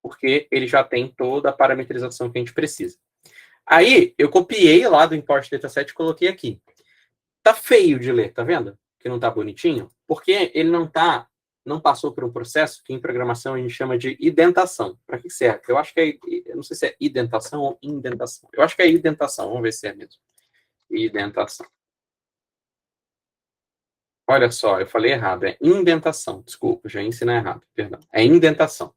porque ele já tem toda a parametrização que a gente precisa. Aí, eu copiei lá do import dataset e coloquei aqui. Tá feio de ler, tá vendo? Que não tá bonitinho, porque ele não passou por um processo que em programação a gente chama de indentação. Para que serve? Eu acho que eu não sei se é identação ou indentação. Eu acho que é identação, vamos ver se é mesmo. Indentação. Olha só, eu falei errado, é indentação. Desculpa, já ensinei errado, perdão. É indentação.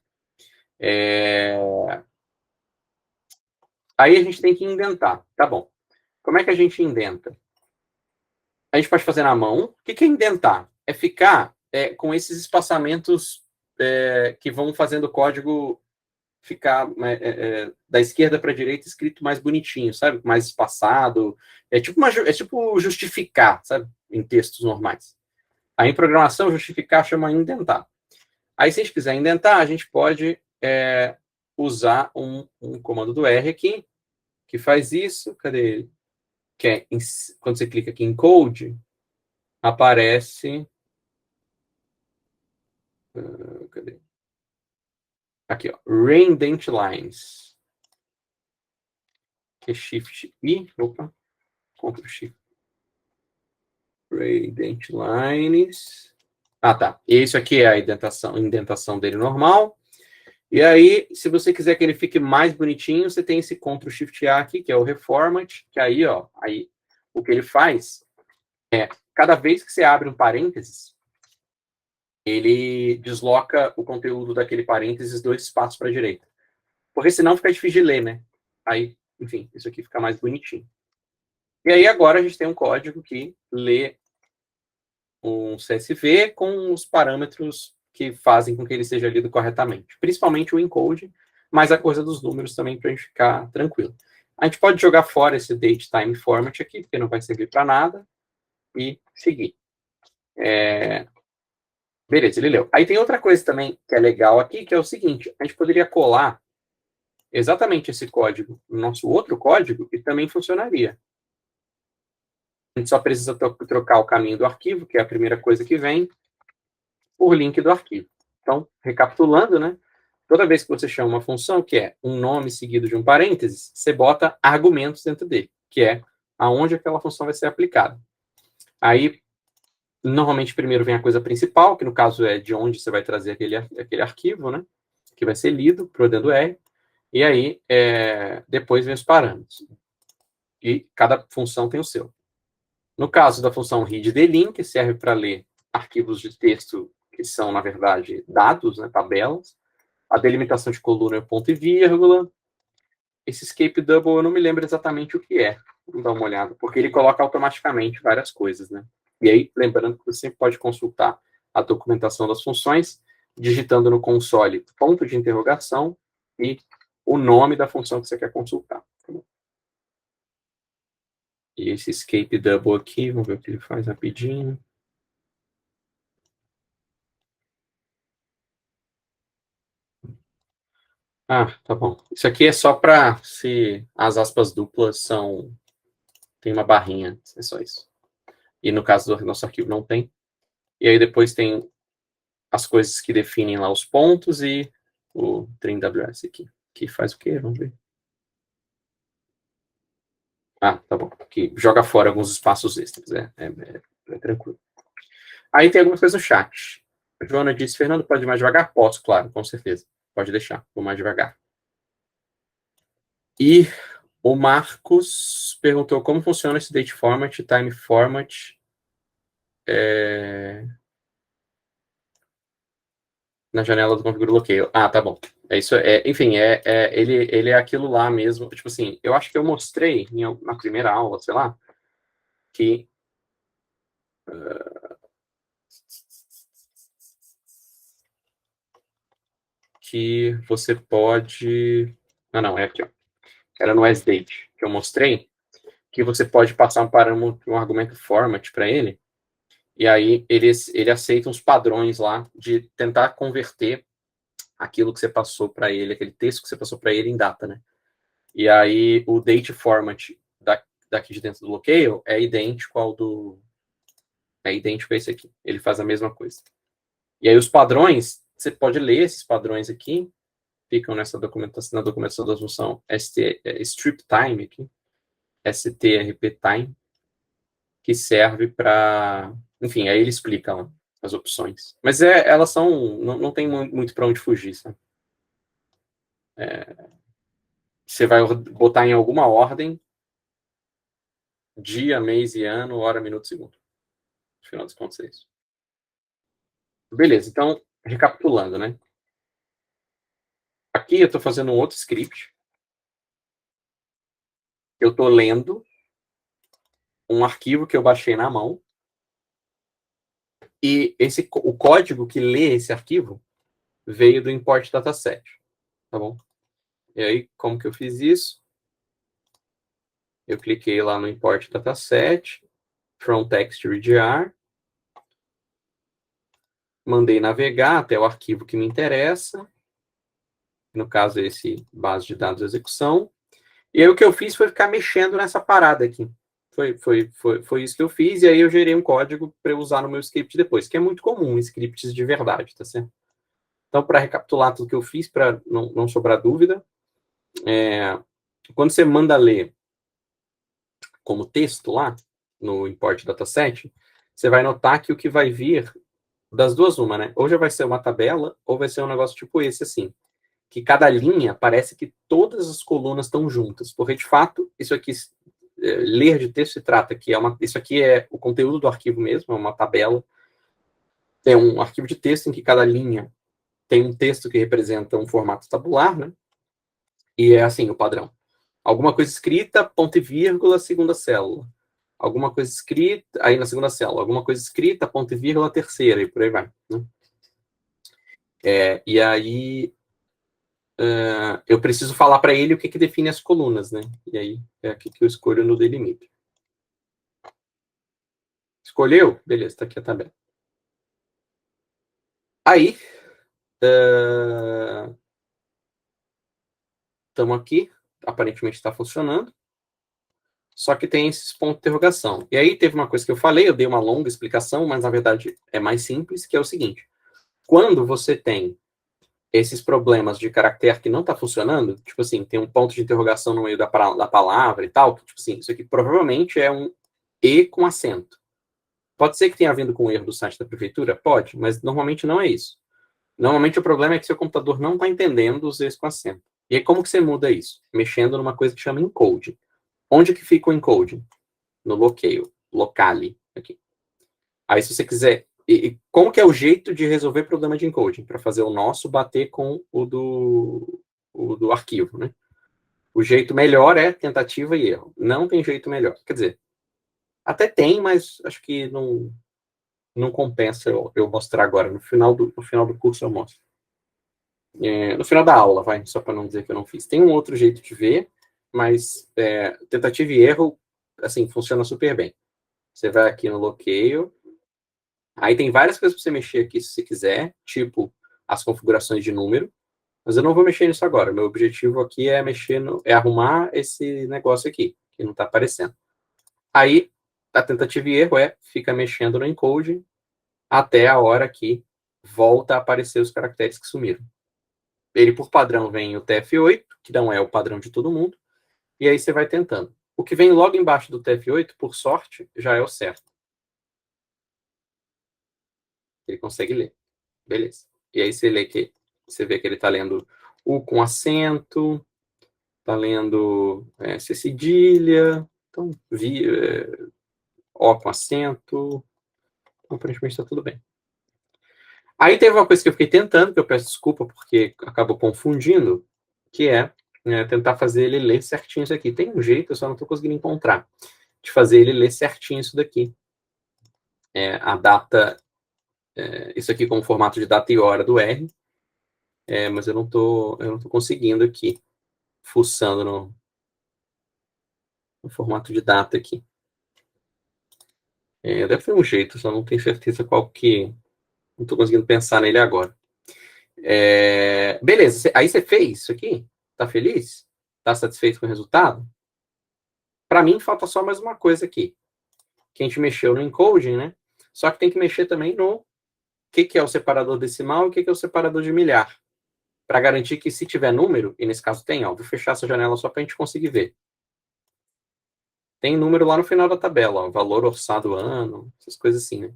Aí a gente tem que indentar, tá bom. Como é que a gente indenta? A gente pode fazer na mão. O que é indentar? É ficar com esses espaçamentos que vão fazendo o código ficar da esquerda para a direita escrito mais bonitinho, sabe? Mais espaçado. É tipo justificar, sabe? Em textos normais. Aí em programação, justificar chama indentar. Aí se a gente quiser indentar, a gente pode usar um comando do R aqui, que faz isso. Cadê ele? Quando você clica aqui em code, aparece. Cadê? Aqui, ó. Reindent lines. Que é Shift I. Opa. Ctrl Shift. Reindent lines. Ah, tá. Isso aqui é a indentação dele normal. E aí, se você quiser que ele fique mais bonitinho, você tem esse Ctrl Shift A aqui, que é o Reformat, que aí, ó, aí o que ele faz cada vez que você abre um parênteses, ele desloca o conteúdo daquele parênteses 2 espaços para a direita. Porque senão fica difícil de ler, né? Aí, enfim, isso aqui fica mais bonitinho. E aí agora a gente tem um código que lê um CSV com os parâmetros que fazem com que ele seja lido corretamente. Principalmente o encode, mas a coisa dos números também para a gente ficar tranquilo. A gente pode jogar fora esse datetime format aqui, porque não vai servir para nada, e seguir. Beleza, ele leu. Aí tem outra coisa também que é legal aqui, que é o seguinte, a gente poderia colar exatamente esse código no nosso outro código e também funcionaria. A gente só precisa trocar o caminho do arquivo, que é a primeira coisa que vem, por link do arquivo. Então, recapitulando, né? Toda vez que você chama uma função, que é um nome seguido de um parênteses, você bota argumentos dentro dele, que é aonde aquela função vai ser aplicada. Aí, normalmente, primeiro vem a coisa principal, que no caso é de onde você vai trazer aquele arquivo, né? Que vai ser lido por dentro do R. E aí, depois vem os parâmetros. E cada função tem o seu. No caso da função readDlink, serve para ler arquivos de texto que são, na verdade, dados, né, tabelas. A delimitação de coluna é ponto e vírgula. Esse escape double eu não me lembro exatamente o que é. Vamos dar uma olhada, porque ele coloca automaticamente várias coisas, né? E aí, lembrando que você sempre pode consultar a documentação das funções, digitando no console ponto de interrogação e o nome da função que você quer consultar. Tá bom? E esse escape double aqui, vamos ver o que ele faz rapidinho. Ah, tá bom. Isso aqui é só para se as aspas duplas são... Tem uma barrinha, é só isso. E no caso do nosso arquivo não tem. E aí depois tem as coisas que definem lá os pontos e o trim.ws aqui. Que faz o quê? Vamos ver. Ah, tá bom. Que joga fora alguns espaços extras. É tranquilo. Aí tem algumas coisas no chat. A Joana disse, Fernando, pode ir mais devagar? Posso, claro, com certeza. Pode deixar, vou mais devagar. E o Marcos perguntou como funciona esse date format, time format. Na janela do configura bloqueio. Ah, tá bom. É isso. Enfim, ele é aquilo lá mesmo. Tipo assim, eu acho que eu mostrei na primeira aula, sei lá, que você pode. Ah, não, é aqui, ó. Era no sdate que eu mostrei que você pode passar um parâmetro, um argumento format para ele, e aí ele aceita uns padrões lá de tentar converter aquilo que você passou para ele, aquele texto que você passou para ele em data, né? E aí o date format daqui de dentro do bloqueio é idêntico ao do... É idêntico a esse aqui. Ele faz a mesma coisa. E aí os padrões, você pode ler esses padrões aqui, ficam nessa documentação, na documentação da função strip time aqui, strp time, que serve para... Enfim, aí ele explica lá as opções. Mas elas são... Não tem muito para onde fugir, sabe? Você vai botar em alguma ordem, dia, mês e ano, hora, minuto, segundo. No final dos contos é isso. Beleza, então, recapitulando, né? Aqui eu estou fazendo um outro script. Eu estou lendo um arquivo que eu baixei na mão. E o código que lê esse arquivo veio do import dataset. Tá bom? E aí, como que eu fiz isso? Eu cliquei lá no import dataset, from text readr, mandei navegar até o arquivo que me interessa, no caso esse base de dados de execução, e aí o que eu fiz foi ficar mexendo nessa parada aqui. Foi isso que eu fiz, e aí eu gerei um código para eu usar no meu script depois, que é muito comum em scripts de verdade, tá certo? Então, para recapitular tudo que eu fiz, para não sobrar dúvida, quando você manda ler como texto lá, no import dataset, você vai notar que o que vai vir, das duas uma, né? Ou já vai ser uma tabela, ou vai ser um negócio tipo esse, assim, que cada linha parece que todas as colunas estão juntas, porque, de fato, isso aqui, ler de texto se trata que isso aqui é o conteúdo do arquivo mesmo, é uma tabela, é um arquivo de texto em que cada linha tem um texto que representa um formato tabular, né? E é assim o padrão. Alguma coisa escrita, ponto e vírgula, segunda célula. Alguma coisa escrita, aí na segunda célula. Alguma coisa escrita, ponto e vírgula, terceira, e por aí vai. Né? E aí eu preciso falar para ele o que define as colunas, né? E aí é aqui que eu escolho no delimiter. Escolheu? Beleza, está aqui a tabela. Aí, estamos aqui. Aparentemente está funcionando. Só que tem esses pontos de interrogação. E aí teve uma coisa que eu falei, eu dei uma longa explicação, mas na verdade é mais simples, que é o seguinte. Quando você tem esses problemas de caractere que não está funcionando, tipo assim, tem um ponto de interrogação no meio da palavra e tal, que, tipo assim, isso aqui provavelmente é um E com acento. Pode ser que tenha vindo com um erro do site da prefeitura? Pode, mas normalmente não é isso. Normalmente o problema é que seu computador não está entendendo os E's com acento. E aí, como que você muda isso? Mexendo numa coisa que chama encoding. Onde que fica o encoding? No local, locale, aqui. Aí, se você quiser... E como que é o jeito de resolver problema de encoding? Para fazer o nosso bater com o do arquivo, né? O jeito melhor é tentativa e erro. Não tem jeito melhor. Quer dizer, até tem, mas acho que não compensa eu mostrar agora. No final do curso eu mostro. No final da aula, vai, só para não dizer que eu não fiz. Tem um outro jeito de ver, mas tentativa e erro, assim, funciona super bem. Você vai aqui no Locaio, aí tem várias coisas para você mexer aqui se você quiser, tipo as configurações de número, mas eu não vou mexer nisso agora. Meu objetivo aqui é arrumar esse negócio aqui, que não está aparecendo. Aí, a tentativa e erro fica mexendo no encode até a hora que volta a aparecer os caracteres que sumiram. Ele, por padrão, vem o TF8, que não é o padrão de todo mundo, e aí você vai tentando. O que vem logo embaixo do TF8, por sorte, já é o certo. Ele consegue ler. Beleza. E aí você vê que ele está lendo U com acento, está lendo C cedilha, então, O com acento, então, aparentemente está tudo bem. Aí teve uma coisa que eu fiquei tentando, que eu peço desculpa porque acabou confundindo, que é tentar fazer ele ler certinho isso aqui. Tem um jeito, eu só não estou conseguindo encontrar, de fazer ele ler certinho isso daqui. A data, isso aqui como formato de data e hora do R, mas eu não tô conseguindo aqui, fuçando no formato de data aqui. Deve ter um jeito, só não tenho certeza qual que... Não estou conseguindo pensar nele agora. Beleza, aí você fez isso aqui? Tá feliz? Tá satisfeito com o resultado? Para mim, falta só mais uma coisa aqui. Que a gente mexeu no encoding, né? Só que tem que mexer também no que é o separador decimal e o que é o separador de milhar. Para garantir que se tiver número, e nesse caso tem, vou fechar essa janela só para a gente conseguir ver. Tem número lá no final da tabela, valor orçado ano, essas coisas assim, né?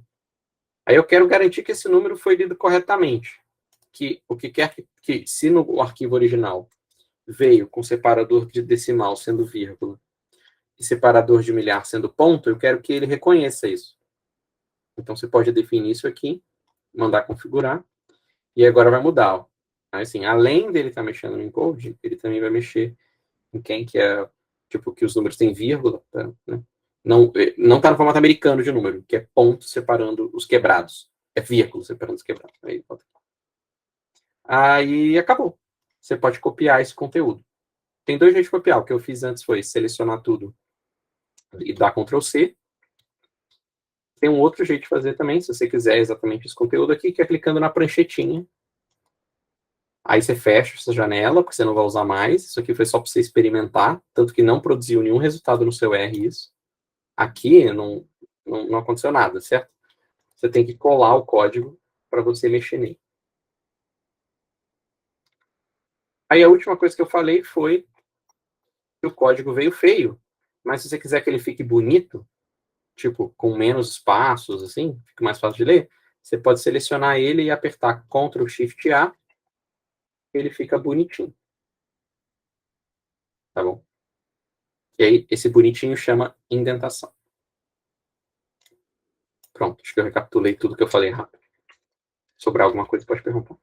Aí eu quero garantir que esse número foi lido corretamente. Que o que quer que se no arquivo original veio com separador de decimal sendo vírgula e separador de milhar sendo ponto, eu quero que ele reconheça isso. Então você pode definir isso aqui, mandar configurar, e agora vai mudar. Assim, além dele estar mexendo no encode, ele também vai mexer em quem que é, tipo, que os números têm vírgula, tá, né? Não está no formato americano de número, que é ponto separando os quebrados. É vírgula separando os quebrados. Aí acabou. Você pode copiar esse conteúdo. Tem dois jeitos de copiar. O que eu fiz antes foi selecionar tudo e dar Ctrl C. Tem um outro jeito de fazer também, se você quiser exatamente esse conteúdo aqui, que é clicando na pranchetinha. Aí você fecha essa janela, porque você não vai usar mais. Isso aqui foi só para você experimentar, tanto que não produziu nenhum resultado no seu R isso. Aqui não aconteceu nada, certo? Você tem que colar o código para você mexer nele. Aí a última coisa que eu falei foi que o código veio feio, mas se você quiser que ele fique bonito, tipo, com menos espaços, assim, fica mais fácil de ler, você pode selecionar ele e apertar Ctrl Shift A, ele fica bonitinho. Tá bom? E aí, esse bonitinho chama indentação. Pronto, acho que eu recapitulei tudo que eu falei rápido. Se sobrar alguma coisa, pode perguntar.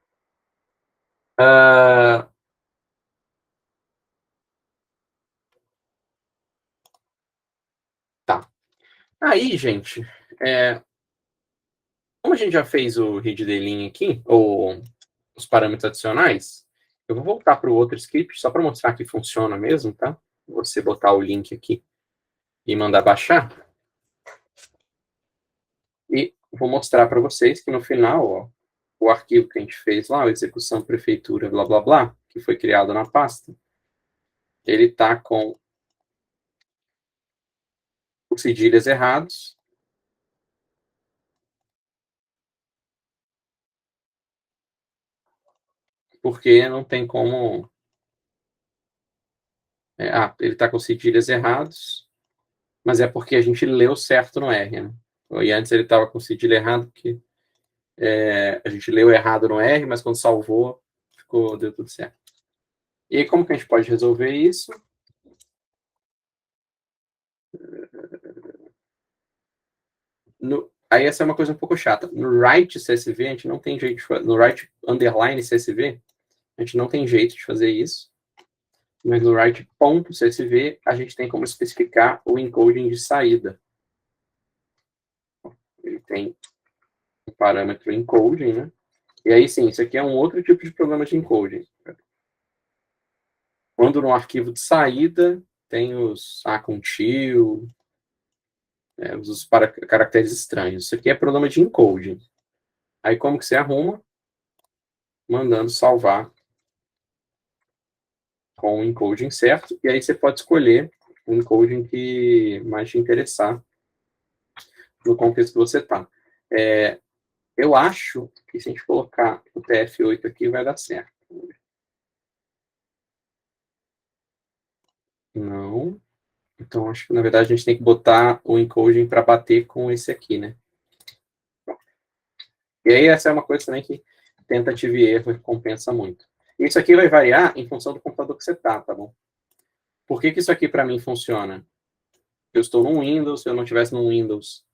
Tá. Aí, gente, como a gente já fez o readDelin aqui, ou os parâmetros adicionais, eu vou voltar para o outro script só para mostrar que funciona mesmo, tá? Você botar o link aqui e mandar baixar. E vou mostrar para vocês que no final, ó, o arquivo que a gente fez lá, a execução prefeitura, blá, blá, blá, que foi criado na pasta, ele está com os cedilhas errados. Porque não tem como... ele está com cedilhas errados, mas é porque a gente leu certo no R, né? E antes ele estava com cedilha errado, porque a gente leu errado no R, mas quando salvou, deu tudo certo. E aí, como que a gente pode resolver isso? Aí essa é uma coisa um pouco chata. No write CSV, a gente não tem jeito de fazer. No write underline CSV, a gente não tem jeito de fazer isso. Mas no write.csv, a gente tem como especificar o encoding de saída. Ele tem um parâmetro encoding, né? E aí, sim, isso aqui é um outro tipo de problema de encoding. Quando no arquivo de saída tem os until, os caracteres estranhos. Isso aqui é problema de encoding. Aí como que você arruma? Mandando salvar com o encoding certo, e aí você pode escolher o encoding que mais te interessar no contexto que você está. Eu acho que se a gente colocar o TF8 aqui, vai dar certo. Não. Então, acho que, na verdade, a gente tem que botar o encoding para bater com esse aqui, né? E aí, essa é uma coisa também que tentativa e erro compensa muito. Isso aqui vai variar em função do computador que você tá bom? Por que isso aqui, para mim, funciona? Eu estou no Windows, se eu não tivesse no Windows,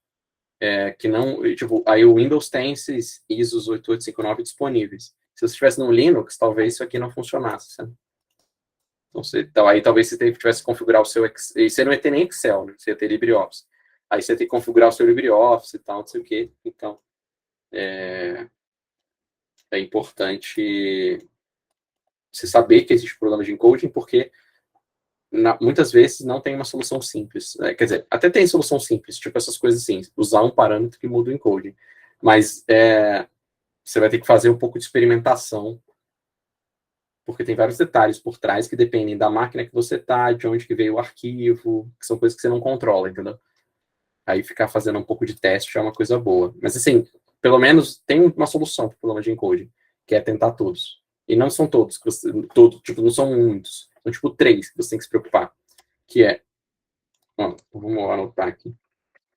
que não, tipo, aí o Windows tem esses ISOs 8859 disponíveis. Se você estivesse no Linux, talvez isso aqui não funcionasse, sabe? Então, aí talvez você tivesse que configurar o seu Excel. E você não ia ter nem Excel, né? Você ia ter LibreOffice. Aí você tem que configurar o seu LibreOffice e tal, não sei o quê. Então, é importante você saber que existe problema de encoding, porque muitas vezes não tem uma solução simples. Quer dizer, até tem solução simples, tipo essas coisas assim, usar um parâmetro que muda o encoding. Mas você vai ter que fazer um pouco de experimentação, porque tem vários detalhes por trás que dependem da máquina que você está, de onde que veio o arquivo, que são coisas que você não controla, entendeu? Aí ficar fazendo um pouco de teste é uma coisa boa. Mas assim, pelo menos tem uma solução para o problema de encoding, que é tentar todos. E não são todos, tipo, não são muitos. São tipo 3 que você tem que se preocupar. Que é, vamos anotar aqui.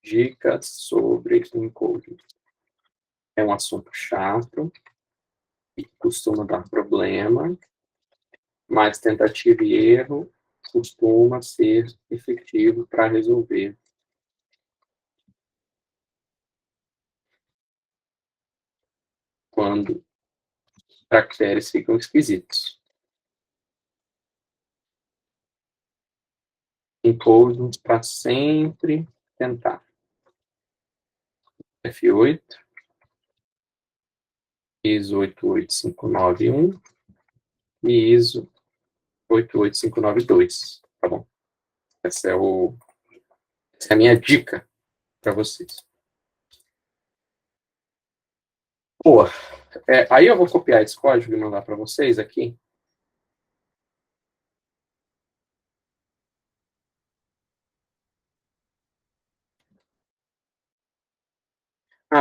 Dicas sobre encoding. É um assunto chato e costuma dar problema, mas tentativa e erro costuma ser efetivo para resolver. Quando caracteres ficam esquisitos. Encoding para sempre tentar. F8, ISO 88591 e ISO 88592. Tá bom? Essa é a minha dica para vocês. Boa. Aí eu vou copiar esse código e mandar para vocês aqui.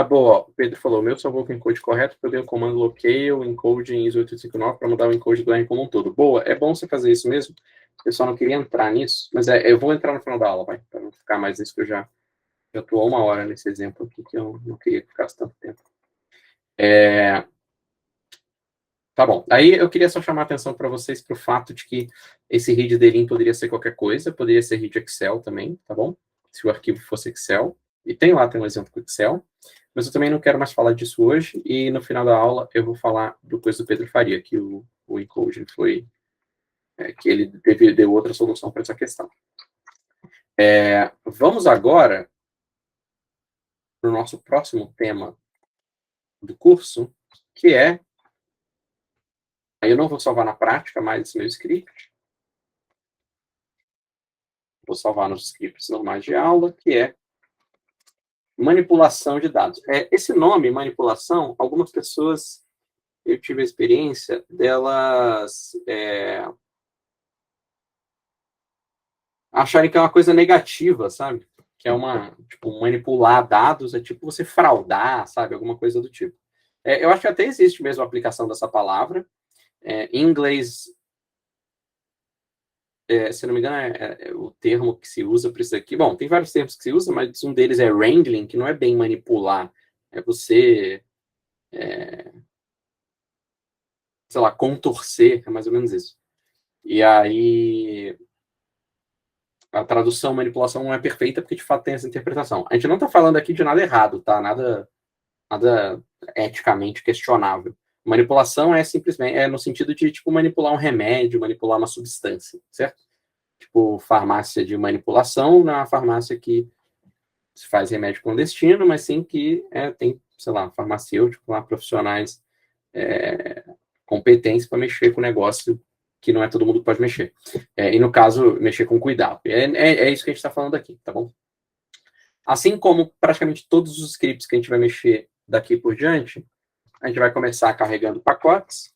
Boa. O Pedro falou, meu salvou com o encode correto, porque eu dei o comando locale encode em ISO 859 para mudar o encode do R como um todo. Boa, é bom você fazer isso mesmo. Eu só não queria entrar nisso, mas eu vou entrar no final da aula, para não ficar mais nisso que eu já estou há 1 hora nesse exemplo aqui, que eu não queria que ficasse tanto tempo. Tá bom. Aí eu queria só chamar a atenção para vocês para o fato de que esse read delin poderia ser qualquer coisa, poderia ser read Excel também, tá bom? Se o arquivo fosse Excel. E tem um exemplo com Excel. Mas eu também não quero mais falar disso hoje. E no final da aula eu vou falar do coisa do Pedro Faria, que o encoding foi... que ele deu outra solução para essa questão. Vamos agora para o nosso próximo tema do curso, que é... Aí eu não vou salvar na prática mais esse meu script. Vou salvar nos scripts normais de aula, que é manipulação de dados. Esse nome, manipulação, algumas pessoas, eu tive a experiência delas acharem que é uma coisa negativa, sabe? Que é tipo, manipular dados, é tipo você fraudar, sabe? Alguma coisa do tipo. Eu acho que até existe mesmo a aplicação dessa palavra. Em inglês, se não me engano, o termo que se usa para isso aqui. Bom, tem vários termos que se usa, mas um deles é wrangling, que não é bem manipular. É você, sei lá, contorcer, é mais ou menos isso. E aí a tradução, manipulação não é perfeita porque de fato tem essa interpretação. A gente não está falando aqui de nada errado, tá? Nada eticamente questionável. Manipulação é simplesmente no sentido de tipo manipular um remédio, manipular uma substância, certo? Tipo farmácia de manipulação, na farmácia que se faz remédio clandestino, mas sim que tem, sei lá, farmacêutico, lá, profissionais competentes para mexer com o negócio que não é todo mundo que pode mexer. E no caso, mexer com cuidado. É isso que a gente está falando aqui, tá bom? Assim como praticamente todos os scripts que a gente vai mexer daqui por diante, a gente vai começar carregando pacotes.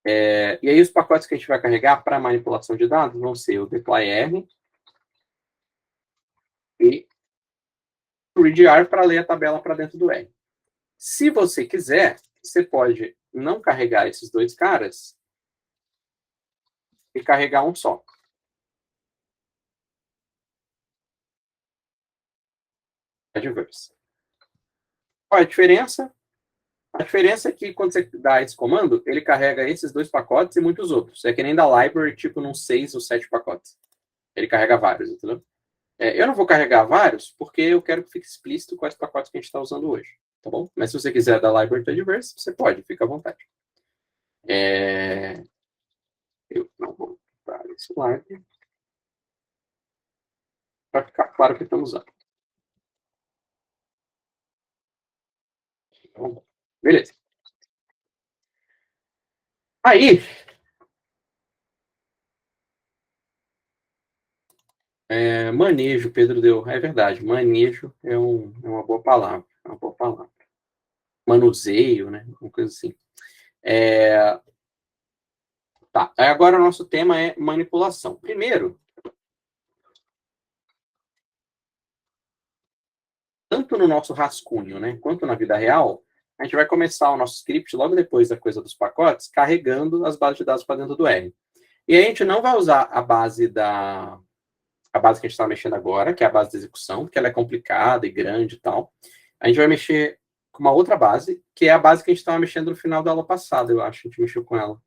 E aí os pacotes que a gente vai carregar para manipulação de dados vão ser o deploy-r e o readr para ler a tabela para dentro do R. Se você quiser, você pode não carregar esses dois caras e carregar um só. Adverse. Qual é a diferença? A diferença é que quando você dá esse comando, ele carrega esses dois pacotes e muitos outros. É que nem da library, tipo num 6 ou 7 pacotes. Ele carrega vários, entendeu? Eu não vou carregar vários, porque eu quero que fique explícito quais pacotes que a gente está usando hoje, tá bom? Mas se você quiser da library to adverse, você pode, fica à vontade. Eu não vou dar esse slide para ficar claro o que estamos usando. Então, beleza. Aí, manejo, Pedro deu. É verdade, manejo é uma boa palavra. É uma boa palavra. Manuseio, né? Uma coisa assim. Tá, agora o nosso tema é manipulação. Primeiro, tanto no nosso rascunho, né, quanto na vida real, a gente vai começar o nosso script logo depois da coisa dos pacotes, carregando as bases de dados para dentro do R. E aí a gente não vai usar a base que a gente está mexendo agora, que é a base de execução, porque ela é complicada e grande e tal. A gente vai mexer com uma outra base, que é a base que a gente estava mexendo no final da aula passada, eu acho, a gente mexeu com ela.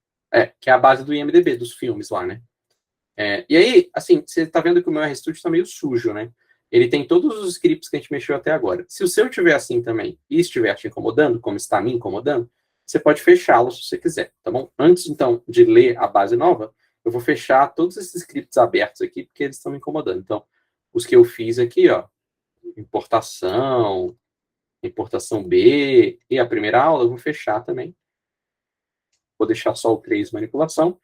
Que é a base do IMDb, dos filmes lá, né? E aí, assim, você está vendo que o meu RStudio está meio sujo, né? Ele tem todos os scripts que a gente mexeu até agora. Se o seu estiver assim também e estiver te incomodando, como está me incomodando, você pode fechá-lo se você quiser, tá bom? Antes, então, de ler a base nova, eu vou fechar todos esses scripts abertos aqui, porque eles estão me incomodando. Então, os que eu fiz aqui, ó, importação, importação B, e a primeira aula eu vou fechar também. Vou deixar só o 3, manipulação.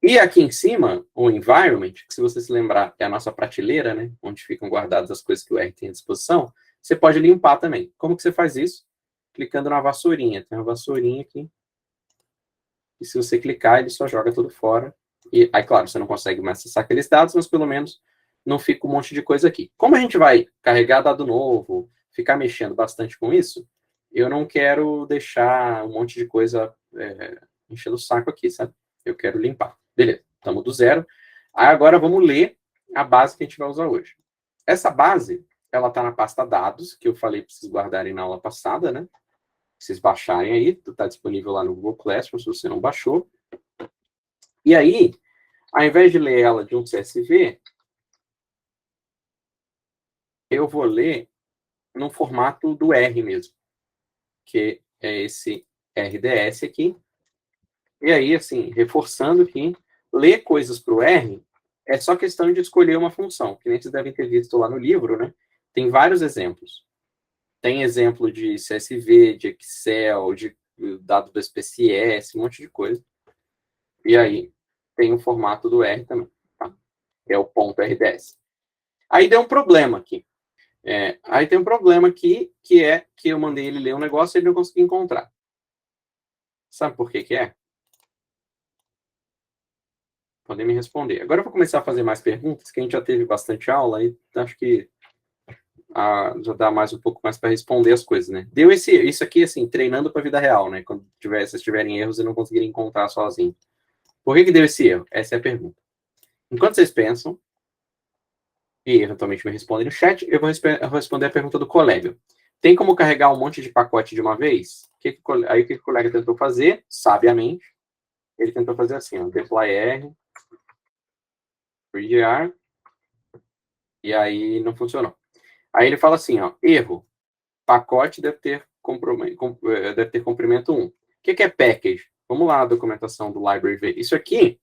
E aqui em cima, o environment, que se você se lembrar é a nossa prateleira, né, onde ficam guardadas as coisas que o R tem à disposição, você pode limpar também. Como que você faz isso? Clicando na vassourinha. Tem uma vassourinha aqui. E se você clicar, ele só joga tudo fora. E aí, claro, você não consegue mais acessar aqueles dados, mas pelo menos não fica um monte de coisa aqui. Como a gente vai carregar dado novo, ficar mexendo bastante com isso, eu não quero deixar um monte de coisa enchendo o saco aqui, sabe? Eu quero limpar. Beleza, estamos do zero. Aí agora vamos ler a base que a gente vai usar hoje. Essa base, ela está na pasta dados, que eu falei para vocês guardarem na aula passada, né? Vocês baixarem aí, está disponível lá no Google Classroom, se você não baixou. E aí, ao invés de ler ela de um CSV, eu vou ler no formato do R mesmo, que é esse RDS aqui. E aí, assim, reforçando aqui, ler coisas para o R é só questão de escolher uma função, que nem vocês devem ter visto lá no livro, né? Tem vários exemplos. Tem exemplo de CSV, de Excel, de dado do SPSS, um monte de coisa. E aí, tem o formato do R também, tá? É o ponto .rds. Aí deu um problema aqui. Aí tem um problema aqui, que é que eu mandei ele ler um negócio e ele não conseguiu encontrar. Sabe por que que é? Podem me responder. Agora eu vou começar a fazer mais perguntas, que a gente já teve bastante aula, e acho que já dá mais um pouco mais para responder as coisas, né? Deu isso aqui, assim, treinando para a vida real, né? Quando vocês tiverem erros e não conseguirem encontrar sozinho. Por que deu esse erro? Essa é a pergunta. Enquanto vocês pensam, e eventualmente me respondem no chat, eu vou responder a pergunta do colega. Tem como carregar um monte de pacote de uma vez? Aí o que o colega tentou fazer, sabiamente? ele tentou fazer assim, ó, deploy R, readr, e aí não funcionou. Aí ele fala assim, ó, erro, pacote deve ter comprimento 1. O que é package? Vamos lá, a documentação do library ver. Isso aqui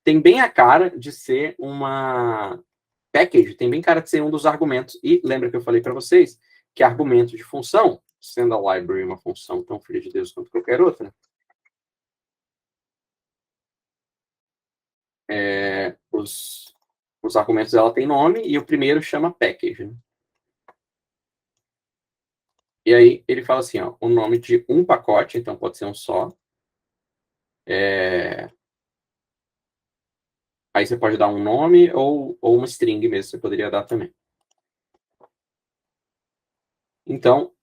tem bem a cara de ser uma package, tem bem cara de ser um dos argumentos. E lembra que eu falei para vocês que argumento de função, sendo a library uma função tão filha de Deus quanto qualquer outra, os argumentos dela têm nome e o primeiro chama package. Né? E aí ele fala assim, ó, o nome de um pacote, então pode ser um só. Aí você pode dar um nome ou uma string mesmo, você poderia dar também. Então,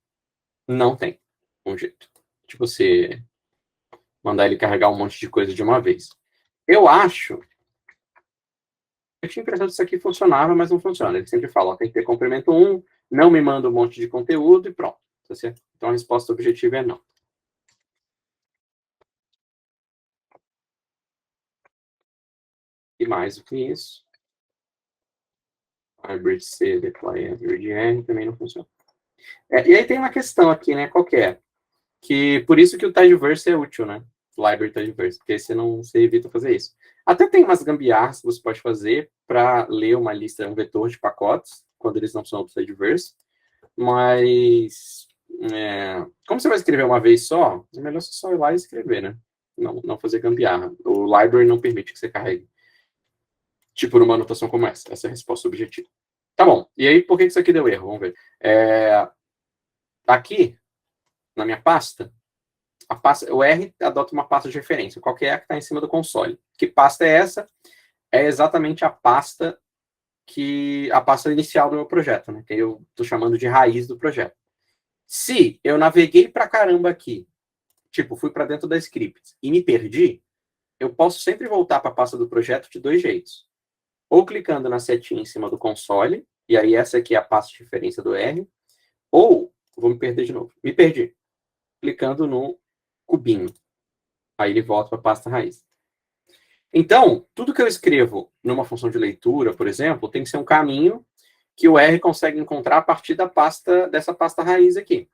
não tem um jeito de você mandar ele carregar um monte de coisa de uma vez. Eu tinha a impressão que isso aqui funcionava, mas não funciona. Ele sempre fala, ó, tem que ter comprimento 1, não me manda um monte de conteúdo e pronto. Tá certo? Então a resposta objetiva é não. E mais do que isso, hybrid C, deploy hybrid R também não funciona. E aí tem uma questão aqui, né? Qual que é? Que por isso que o tidyverse é útil, né? Library tidyverse, porque você evita fazer isso. Até tem umas gambiarras que você pode fazer para ler uma lista, um vetor de pacotes, quando eles não são do tidyverse, mas como você vai escrever uma vez só, é melhor você só ir lá e escrever, né? Não fazer gambiarra. O library não permite que você carregue. Tipo numa anotação como essa. Essa é a resposta objetiva. Tá bom. E aí, por que isso aqui deu erro? Vamos ver. Aqui, na minha pasta, o R adota uma pasta de referência, qual que é a que está em cima do console. Que pasta é essa? É exatamente a pasta inicial do meu projeto, né? Que eu estou chamando de raiz do projeto. Se eu naveguei para caramba aqui, tipo, fui para dentro da script e me perdi, eu posso sempre voltar para a pasta do projeto de dois jeitos. Ou clicando na setinha em cima do console, e aí essa aqui é a pasta de referência do R, ou, vou me perder de novo, me perdi, clicando no cubinho. Aí ele volta para a pasta raiz. Então, tudo que eu escrevo numa função de leitura, por exemplo, tem que ser um caminho que o R consegue encontrar a partir dessa pasta raiz aqui.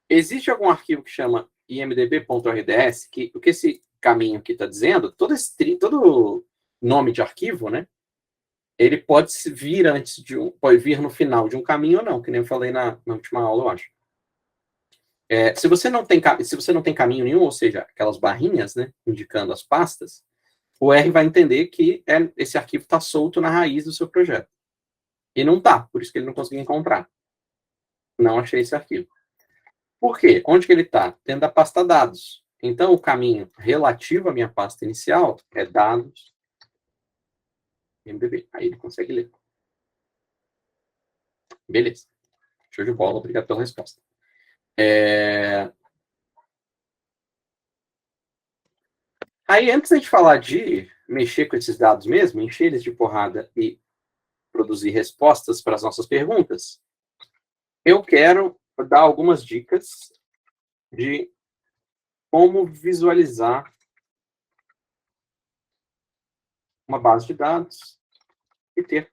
Existe algum arquivo que chama imdb.rds, que o que esse caminho aqui está dizendo, todo nome de arquivo, né? Ele pode vir pode vir no final de um caminho ou não, que nem eu falei na última aula, eu acho. Se você não tem caminho nenhum, ou seja, aquelas barrinhas, né, indicando as pastas, o R vai entender que esse arquivo está solto na raiz do seu projeto. E não está, por isso que ele não conseguiu encontrar. Não achei esse arquivo. Por quê? Onde que ele está? Dentro da pasta dados. Então, o caminho relativo à minha pasta inicial é dados MDB. Aí ele consegue ler. Beleza. Show de bola. Obrigado pela resposta. Aí, antes de falar de mexer com esses dados mesmo, encher eles de porrada e produzir respostas para as nossas perguntas, eu quero dar algumas dicas de como visualizar uma base de dados e ter.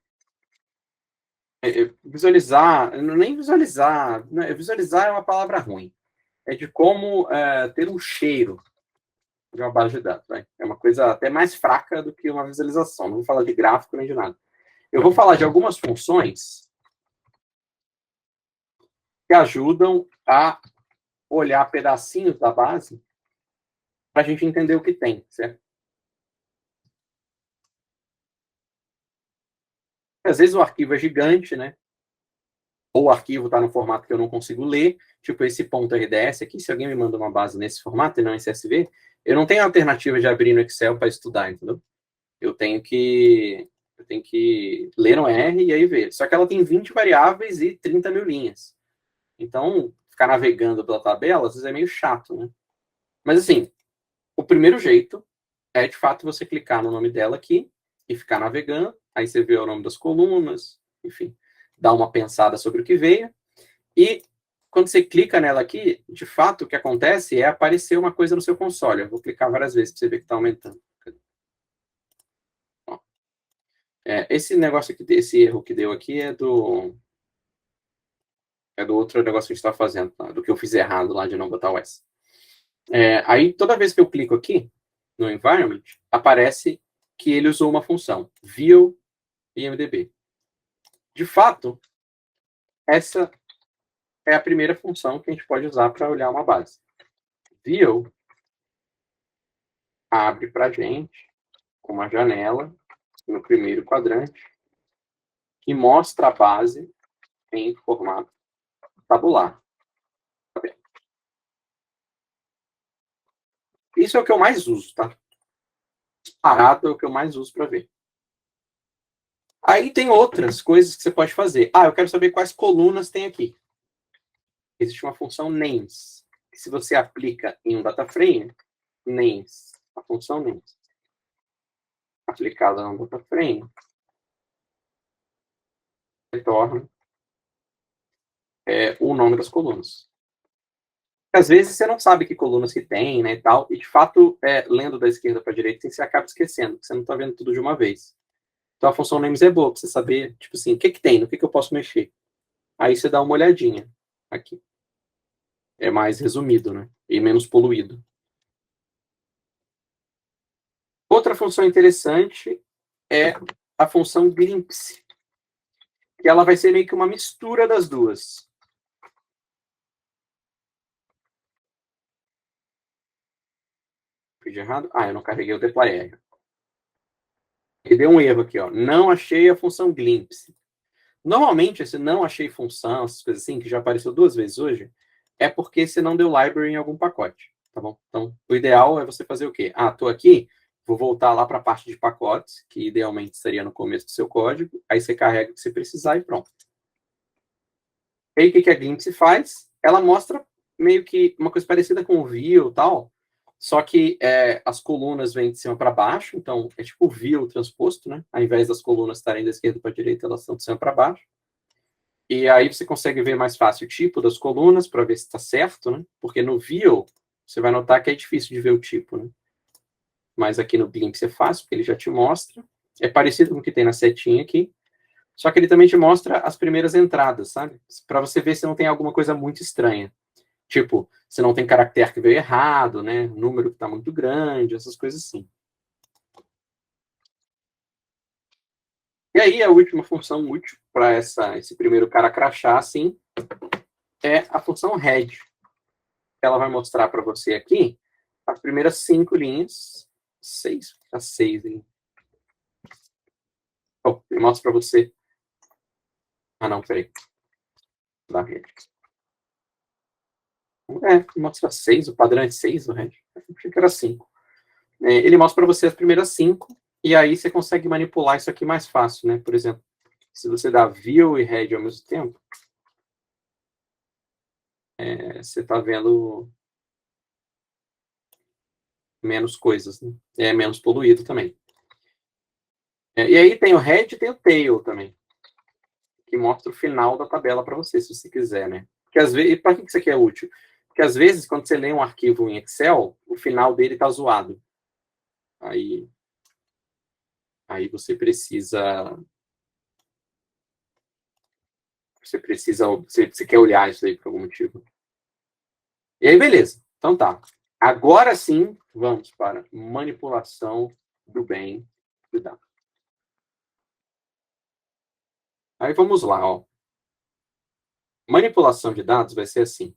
Visualizar, nem visualizar, né? Visualizar é uma palavra ruim. É de como ter um cheiro de uma base de dados. Né? É uma coisa até mais fraca do que uma visualização. Não vou falar de gráfico nem de nada. Eu vou falar de algumas funções que ajudam a olhar pedacinhos da base para a gente entender o que tem, certo? Às vezes o arquivo é gigante, né? Ou o arquivo está no formato que eu não consigo ler, tipo esse .rds aqui, se alguém me manda uma base nesse formato e não em CSV, eu não tenho alternativa de abrir no Excel para estudar, entendeu? Eu tenho que ler no R e aí ver. Só que ela tem 20 variáveis e 30 mil linhas. Então, ficar navegando pela tabela, às vezes é meio chato, né? Mas assim, o primeiro jeito é, de fato, você clicar no nome dela aqui e ficar navegando. Aí você vê o nome das colunas, enfim, dá uma pensada sobre o que veio. E quando você clica nela aqui, de fato, o que acontece é aparecer uma coisa no seu console. Eu vou clicar várias vezes para você ver que está aumentando. Ó. Esse negócio aqui, esse erro que deu aqui é do outro negócio que a gente está fazendo, tá? Do que eu fiz errado lá de não botar o S. Aí, toda vez que eu clico aqui no environment, aparece que ele usou uma função, view IMDb. De fato, essa é a primeira função que a gente pode usar para olhar uma base. View abre para a gente uma janela no primeiro quadrante e mostra a base em formato tabular. Isso é o que eu mais uso, tá? Disparado é o que eu mais uso para ver. Aí tem outras coisas que você pode fazer. Eu quero saber quais colunas tem aqui. Existe uma função names. Que se você aplica em um data frame, names, a função names, aplicada no data frame, retorna o nome das colunas. Às vezes você não sabe que colunas que tem, né, e tal, e de fato, lendo da esquerda para a direita, você acaba esquecendo, que você não está vendo tudo de uma vez. Então a função names é boa para você saber, tipo assim, o que tem, no que eu posso mexer. Aí você dá uma olhadinha aqui. É mais resumido, né? E menos poluído. Outra função interessante é a função glimpse, que ela vai ser meio que uma mistura das duas. Fiz errado? Eu não carreguei o deploy R. E deu um erro aqui, ó. Não achei a função glimpse. Normalmente, esse não achei função, essas coisas assim, que já apareceu 2 vezes hoje, é porque você não deu library em algum pacote, tá bom? Então, o ideal é você fazer o quê? Tô aqui, vou voltar lá para a parte de pacotes, que idealmente seria no começo do seu código, aí você carrega o que você precisar e pronto. E aí, o que a glimpse faz? Ela mostra meio que uma coisa parecida com o view e tal, só que as colunas vêm de cima para baixo, então é tipo o view transposto, né? Ao invés das colunas estarem da esquerda para a direita, elas estão de cima para baixo. E aí você consegue ver mais fácil o tipo das colunas para ver se está certo, né? Porque no view você vai notar que é difícil de ver o tipo, né? Mas aqui no glimpse é fácil, porque ele já te mostra. É parecido com o que tem na setinha aqui, só que ele também te mostra as primeiras entradas, sabe? Para você ver se não tem alguma coisa muito estranha. Tipo, se não tem caractere que veio errado, né? Número que está muito grande, essas coisas assim. E aí, a última função útil para esse primeiro cara crachar, assim, é a função head. Ela vai mostrar para você aqui as primeiras 5 linhas. 6? Tá 6, hein? Eu mostro para você. Não, peraí. Da rede. Mostra 6, o padrão é 6 no Red. Eu achei que era 5. Ele mostra para você as primeiras 5, e aí você consegue manipular isso aqui mais fácil, né? Por exemplo, se você dá view e head ao mesmo tempo, você está vendo menos coisas, né? É menos poluído também. E aí tem o head e tem o tail também, que mostra o final da tabela para você, se você quiser, né? Porque às vezes, para que isso aqui é útil? Porque às vezes, quando você lê um arquivo em Excel, o final dele está zoado. Aí você precisa. Você quer olhar isso aí por algum motivo. E aí, beleza. Então tá. Agora sim, vamos para manipulação do bem do dado. Aí vamos lá, ó. Manipulação de dados vai ser assim.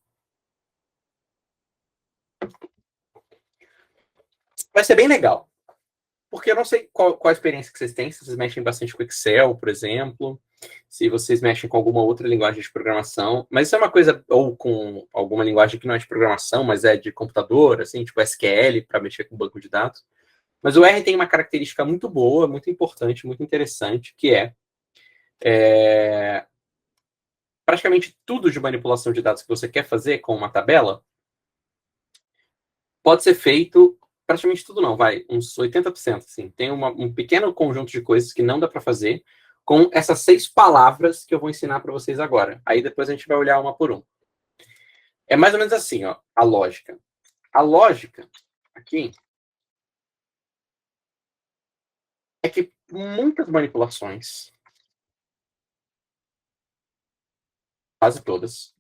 Vai ser bem legal. Porque eu não sei qual a experiência que vocês têm, se vocês mexem bastante com Excel, por exemplo, se vocês mexem com alguma outra linguagem de programação, mas isso é uma coisa, ou com alguma linguagem que não é de programação, mas é de computador, assim, tipo SQL, para mexer com banco de dados. Mas o R tem uma característica muito boa, muito importante, muito interessante, que praticamente tudo de manipulação de dados que você quer fazer com uma tabela pode ser feito, praticamente tudo não, vai, uns 80%, assim. Tem um pequeno conjunto de coisas que não dá para fazer com essas 6 palavras que eu vou ensinar para vocês agora. Aí depois a gente vai olhar uma por uma. É mais ou menos assim, ó, a lógica. A lógica aqui é que muitas manipulações, quase todas,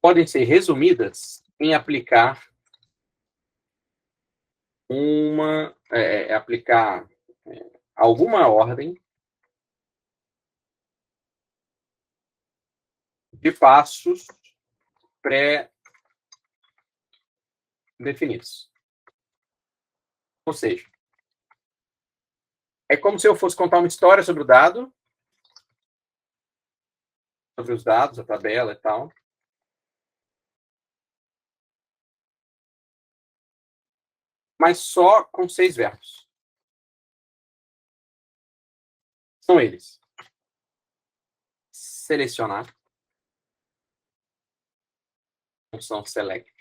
podem ser resumidas em aplicar aplicar alguma ordem de passos pré-definidos. Ou seja, é como se eu fosse contar uma história sobre o dado, sobre os dados, a tabela e tal. Mas só com 6 verbos. São eles: selecionar, função select,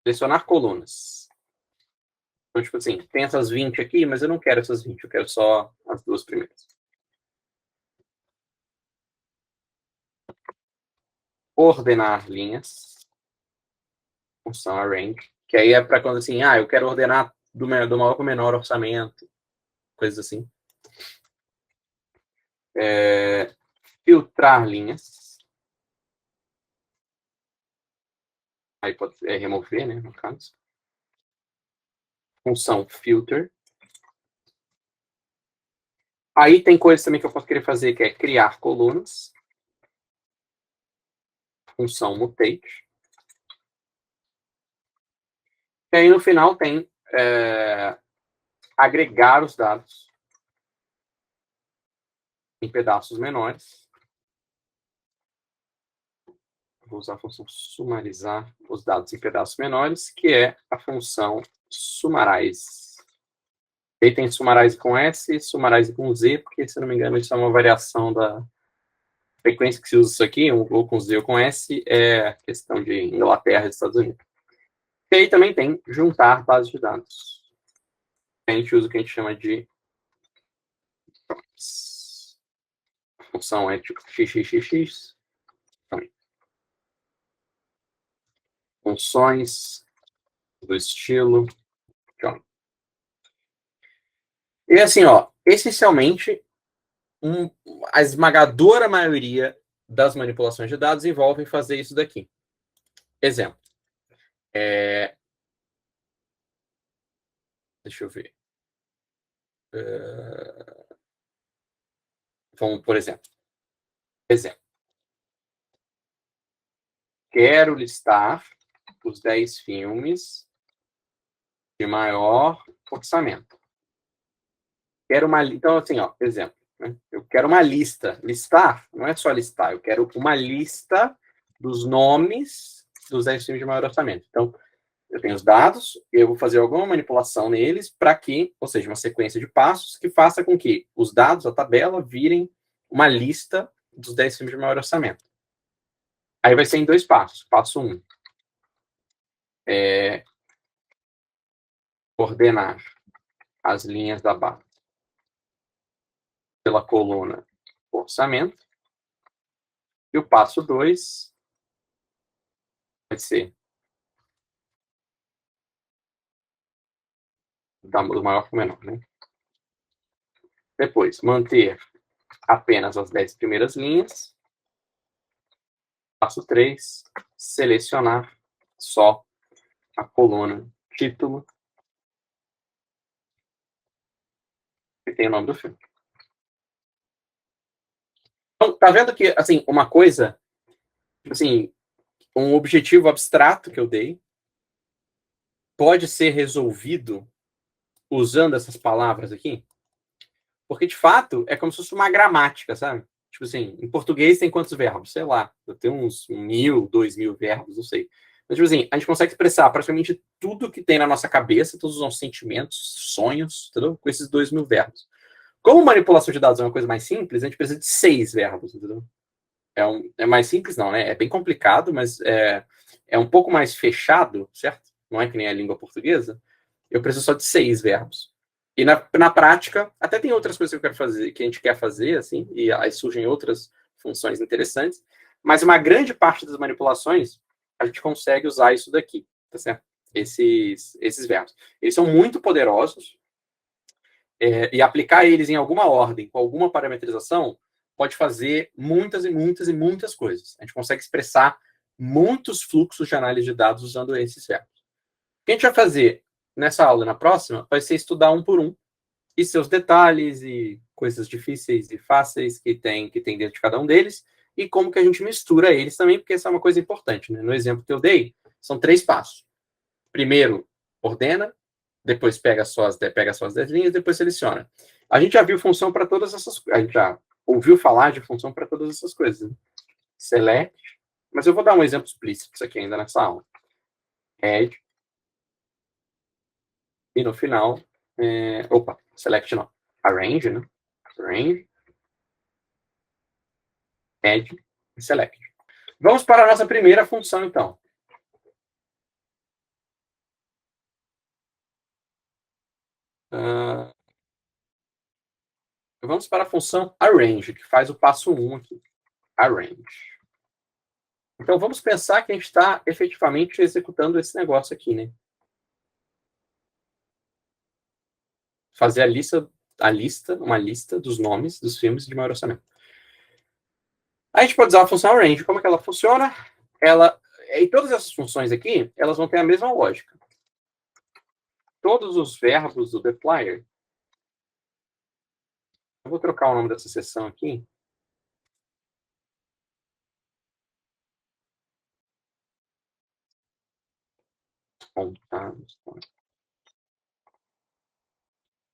selecionar colunas. Então, tipo assim, tem essas 20 aqui, mas eu não quero essas 20, eu quero só as duas primeiras. Ordenar linhas, função arrange, que aí é para quando assim, eu quero ordenar do maior para o menor orçamento, coisas assim. Filtrar linhas. Aí pode remover, né, no caso. Função filter. Aí tem coisas também que eu posso querer fazer, que é criar colunas. Função mutate. E aí no final tem agregar os dados em pedaços menores. Vou usar a função sumarizar os dados em pedaços menores, que é a função summarize. Aí tem summarize com S, summarize com Z, porque, se não me engano, isso é uma variação da frequência que se usa isso aqui, ou com Z ou com S, é questão de Inglaterra e Estados Unidos. E aí também tem juntar bases de dados. A gente usa o que a gente chama de a função é tipo xxxx. Também. Funções do estilo join. E assim, ó, essencialmente, a esmagadora maioria das manipulações de dados envolvem fazer isso daqui. Exemplo. Deixa eu ver. Vamos, por exemplo. Quero listar os 10 filmes de maior orçamento. Então, assim, ó, exemplo. Né? Eu quero uma lista. Listar não é só listar, eu quero uma lista dos nomes dos 10 filmes de maior orçamento. Então, eu tenho os dados, eu vou fazer alguma manipulação neles para que, ou seja, uma sequência de passos que faça com que os dados, a tabela, virem uma lista dos 10 filmes de maior orçamento. Aí vai ser em 2 passos. Passo 1. Ordenar as linhas da barra pela coluna orçamento. E o passo 2 vai ser do maior para o menor, né? Depois, manter apenas as 10 primeiras linhas. Passo 3, selecionar só a coluna título que tem o nome do filme. Então, tá vendo que, assim, uma coisa, assim, um objetivo abstrato que eu dei pode ser resolvido usando essas palavras aqui? Porque, de fato, é como se fosse uma gramática, sabe? Tipo assim, em português tem quantos verbos? Sei lá, eu tenho uns 1.000, 2.000 verbos, não sei. Mas, tipo assim, a gente consegue expressar praticamente tudo que tem na nossa cabeça, todos os nossos sentimentos, sonhos, entendeu? Com esses 2.000 verbos. Como manipulação de dados é uma coisa mais simples, a gente precisa de 6 verbos, entendeu? É mais simples, não, né? É bem complicado, mas é um pouco mais fechado, certo? Não é que nem a língua portuguesa. Eu preciso só de 6 verbos. E na prática, até tem outras coisas que eu quero fazer, que a gente quer fazer, assim, e aí surgem outras funções interessantes, mas uma grande parte das manipulações, a gente consegue usar isso daqui, tá certo? Esses verbos. Eles são muito poderosos, e aplicar eles em alguma ordem, com alguma parametrização, pode fazer muitas e muitas e muitas coisas. A gente consegue expressar muitos fluxos de análise de dados usando esses verbos. O que a gente vai fazer nessa aula e na próxima vai ser estudar um por um e seus detalhes e coisas difíceis e fáceis que tem dentro de cada um deles e como que a gente mistura eles também, porque essa é uma coisa importante, né? No exemplo que eu dei, são 3 passos. Primeiro, ordena, depois pega só as 10 linhas, depois seleciona. A gente já viu função para todas essas coisas, a gente já ouviu falar de função para todas essas coisas. Né? Select, mas eu vou dar um exemplo explícito disso aqui ainda nessa aula. Add, e no final, select não, arrange, né? Arrange, add e select. Vamos para a nossa primeira função, então. Vamos para a função arrange, que faz o passo 1 aqui. Arrange. Então, vamos pensar que a gente está efetivamente executando esse negócio aqui, né? Fazer uma lista dos nomes dos filmes de maior orçamento. A gente pode usar a função arrange. Como é que ela funciona? E todas essas funções aqui, elas vão ter a mesma lógica. Todos os verbos do dplyr, eu vou trocar o nome dessa seção aqui.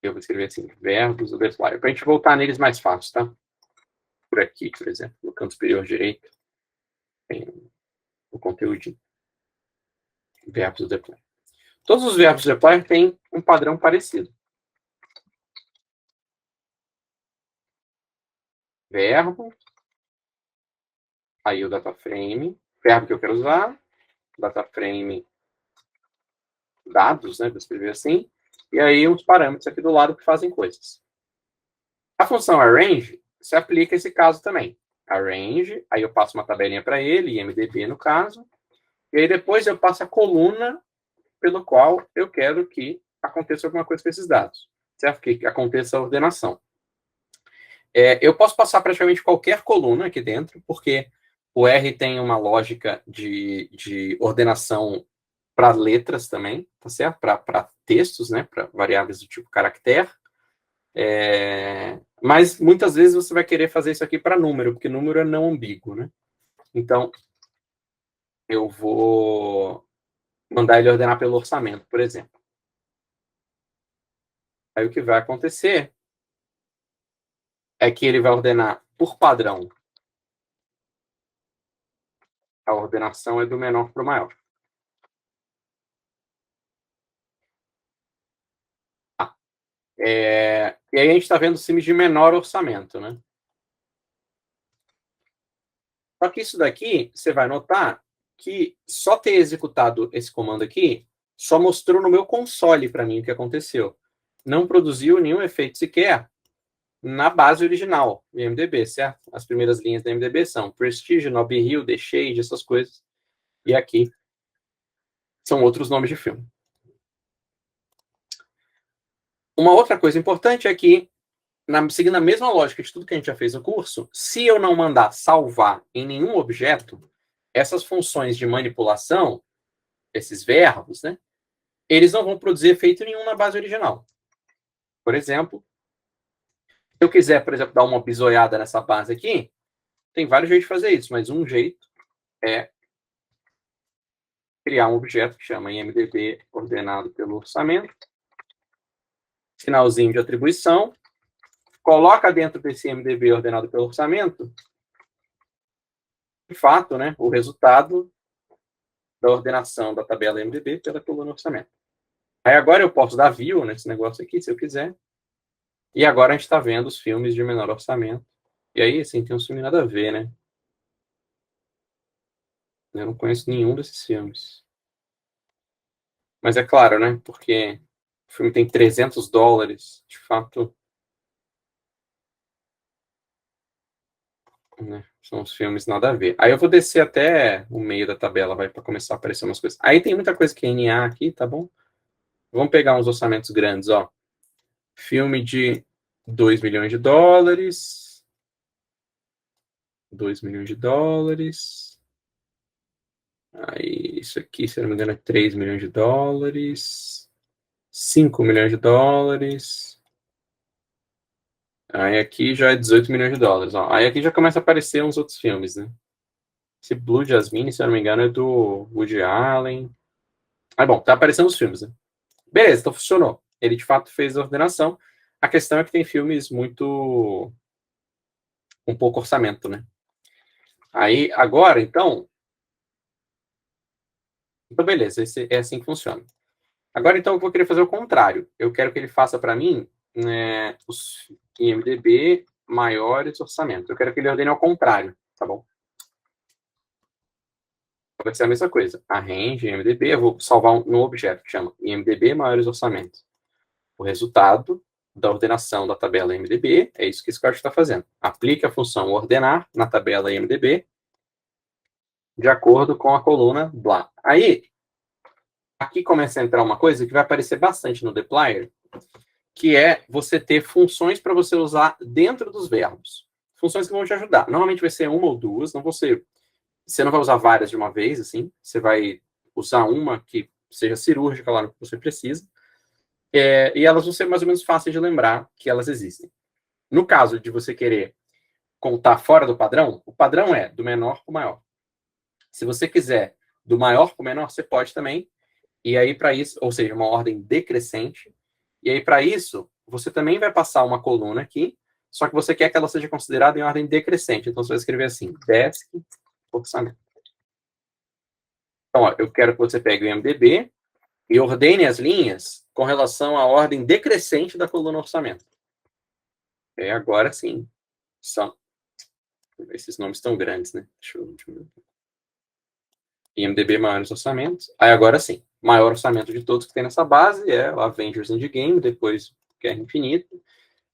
Eu vou escrever assim, verbos do dplyr, para a gente voltar neles mais fácil, tá? Por aqui, por exemplo, no canto superior direito, tem o conteúdo verbos do dplyr. Todos os verbos do dplyr têm um padrão parecido. Verbo, aí o data frame, verbo que eu quero usar, data frame dados, né, vou escrever assim, e aí os parâmetros aqui do lado que fazem coisas. A função arrange se aplica a esse caso também. Arrange, aí eu passo uma tabelinha para ele, IMDb no caso, e aí depois eu passo a coluna pelo qual eu quero que aconteça alguma coisa com esses dados, certo? Que aconteça a ordenação. Eu posso passar praticamente qualquer coluna aqui dentro, porque o R tem uma lógica de ordenação para letras também, tá certo? Para textos, né? Para variáveis do tipo caractere. Mas muitas vezes você vai querer fazer isso aqui para número, porque número é não ambíguo, né? Então, eu vou mandar ele ordenar pelo orçamento, por exemplo. Aí o que vai acontecer é que ele vai ordenar por padrão. A ordenação é do menor para o maior. E aí a gente está vendo filmes de menor orçamento, né? Só que isso daqui, você vai notar que só ter executado esse comando aqui só mostrou no meu console para mim o que aconteceu. Não produziu nenhum efeito sequer na base original do IMDb, certo? As primeiras linhas do IMDb são Prestige, Notting Hill, The Shade, essas coisas. E aqui são outros nomes de filme. Uma outra coisa importante é que, seguindo a mesma lógica de tudo que a gente já fez no curso, se eu não mandar salvar em nenhum objeto, essas funções de manipulação, esses verbos, né, eles não vão produzir efeito nenhum na base original. Por exemplo, se eu quiser, por exemplo, dar uma bisoiada nessa base aqui, tem vários jeitos de fazer isso, mas um jeito é criar um objeto que chama IMDb ordenado pelo orçamento, sinalzinho de atribuição, coloca dentro desse IMDb ordenado pelo orçamento, de fato, né, o resultado da ordenação da tabela IMDb pela coluna orçamento. Aí agora eu posso dar view nesse negócio aqui, se eu quiser. E agora a gente está vendo os filmes de menor orçamento. E aí, assim, tem um filme nada a ver, né? Eu não conheço nenhum desses filmes. Mas é claro, né? Porque O filme tem $300, de fato. Né? São os filmes nada a ver. Aí eu vou descer até o meio da tabela, vai para começar a aparecer umas coisas. Aí tem muita coisa que é NA aqui, tá bom? Vamos pegar uns orçamentos grandes, ó. Filme de $2 milhões. $2 milhões. Aí, isso aqui, se não me engano, é $3 milhões. $5 milhões. Aí aqui já é $18 milhões. Ó. Aí aqui já começa a aparecer uns outros filmes, né? Esse Blue Jasmine, se eu não me engano, é do Woody Allen. Aí, bom, tá aparecendo os filmes, né? Beleza, então funcionou. Ele, de fato, fez a ordenação. A questão é que tem filmes muito... com pouco orçamento, né? Aí, agora, então... Então, beleza, é assim que funciona. Agora, então, eu vou querer fazer o contrário. Eu quero que ele faça para mim, né, os IMDb maiores orçamentos. Eu quero que ele ordene ao contrário, tá bom? Vai ser a mesma coisa. Arrange IMDb, eu vou salvar um objeto que chama IMDb maiores orçamentos. O resultado da ordenação da tabela IMDb é isso que esse código está fazendo. Aplique a função ordenar na tabela IMDb de acordo com a coluna blá. Aí, aqui começa a entrar uma coisa que vai aparecer bastante no dplyr, que é você ter funções para você usar dentro dos verbos. Funções que vão te ajudar. Normalmente vai ser uma ou duas, não você não vai usar várias de uma vez, assim. Você vai usar uma que seja cirúrgica lá no que você precisa. E elas vão ser mais ou menos fáceis de lembrar que elas existem. No caso de você querer contar fora do padrão, o padrão é do menor para o maior. Se você quiser do maior para o menor, você pode também. E aí, para isso, ou seja, uma ordem decrescente. E aí, para isso, você também vai passar uma coluna aqui, só que você quer que ela seja considerada em ordem decrescente. Então, você vai escrever assim, desk orçamento. Então, ó, eu quero que você pegue o IMDb e ordene as linhas com relação à ordem decrescente da coluna orçamento. Agora sim. São. Esses nomes estão grandes, né? Deixa eu ver. IMDb maiores orçamentos. Aí agora sim. Maior orçamento de todos que tem nessa base é o Avengers Endgame, depois Guerra Infinita.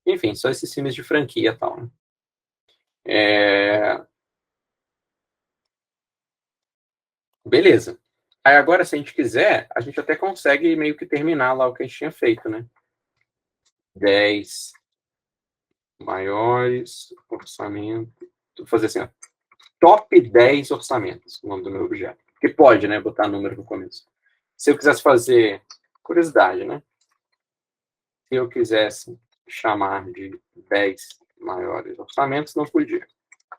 Enfim, só esses filmes de franquia e tal, né? Beleza. Aí agora, se a gente quiser, a gente até consegue meio que terminar lá o que a gente tinha feito, né? 10 maiores orçamentos. Vou fazer assim, ó. Top 10 orçamentos, o nome do meu objeto. Porque pode, né? Botar número no começo. Se eu quisesse fazer... Curiosidade, né? Se eu quisesse chamar de 10 maiores orçamentos, não podia.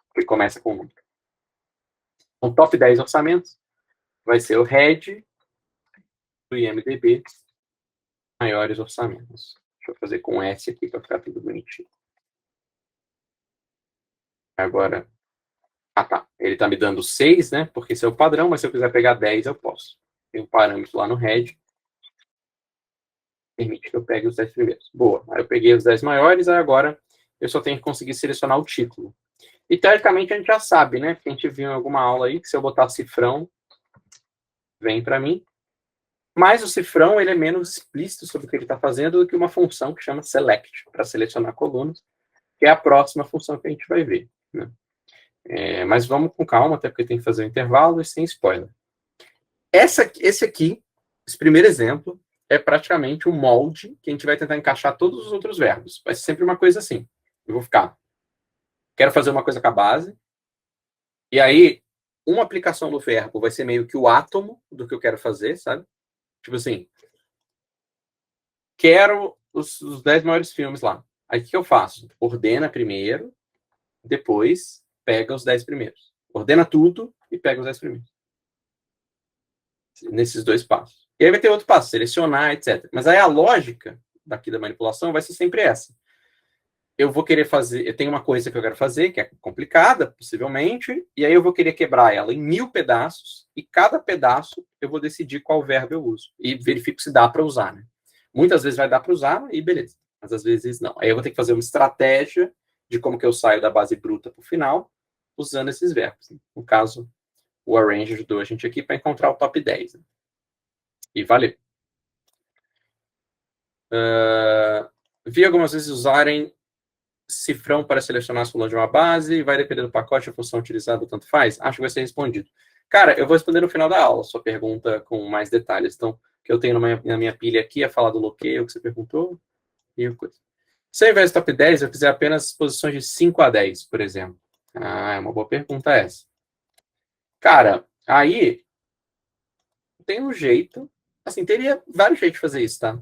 Porque começa com número. Então, top 10 orçamentos vai ser o head do IMDb maiores orçamentos. Deixa eu fazer com S aqui para ficar tudo bonitinho. Agora, tá. Ele está me dando 6, né? Porque esse é o padrão, mas se eu quiser pegar 10, eu posso. Tem um parâmetro lá no head. Permite que eu pegue os 10 primeiros. Boa. Aí eu peguei os 10 maiores, aí agora eu só tenho que conseguir selecionar o título. E teoricamente a gente já sabe, né? Porque a gente viu em alguma aula aí que se eu botar cifrão, vem para mim. Mas o cifrão ele é menos explícito sobre o que ele está fazendo do que uma função que chama select, para selecionar colunas, que é a próxima função que a gente vai ver. Né? Mas vamos com calma, até porque tem que fazer um intervalo e sem spoiler. Esse aqui, esse primeiro exemplo, é praticamente o molde que a gente vai tentar encaixar todos os outros verbos. Vai ser sempre uma coisa assim. Eu vou ficar... Quero fazer uma coisa com a base, e aí uma aplicação do verbo vai ser meio que o átomo do que eu quero fazer, sabe? Tipo assim, quero os 10 maiores filmes lá. Aí o que eu faço? Ordena primeiro, depois pega os 10 primeiros. Ordena tudo e pega os 10 primeiros. Nesses dois passos. E aí vai ter outro passo, selecionar, etc. Mas aí a lógica daqui da manipulação vai ser sempre essa. Eu vou querer fazer, eu tenho uma coisa que eu quero fazer, que é complicada, possivelmente, e aí eu vou querer quebrar ela em 1000 pedaços, e cada pedaço eu vou decidir qual verbo eu uso. E verifico se dá para usar, né? Muitas vezes vai dar para usar, e beleza. Mas às vezes não. Aí eu vou ter que fazer uma estratégia de como que eu saio da base bruta para o final, usando esses verbos. Né? No caso, o Arrange ajudou a gente aqui para encontrar o top 10. Né? E valeu. Vi algumas vezes usarem cifrão para selecionar as colunas de uma base, vai depender do pacote, a função utilizada, tanto faz? Acho que vai ser respondido. Cara, eu vou responder no final da aula, sua pergunta com mais detalhes. Então, o que eu tenho na minha pilha aqui é falar do bloqueio que você perguntou e coisa. Se ao invés do top 10, eu quiser apenas posições de 5 a 10, por exemplo. Ah, é uma boa pergunta essa. Cara, aí tem um jeito, assim, teria vários jeitos de fazer isso, tá?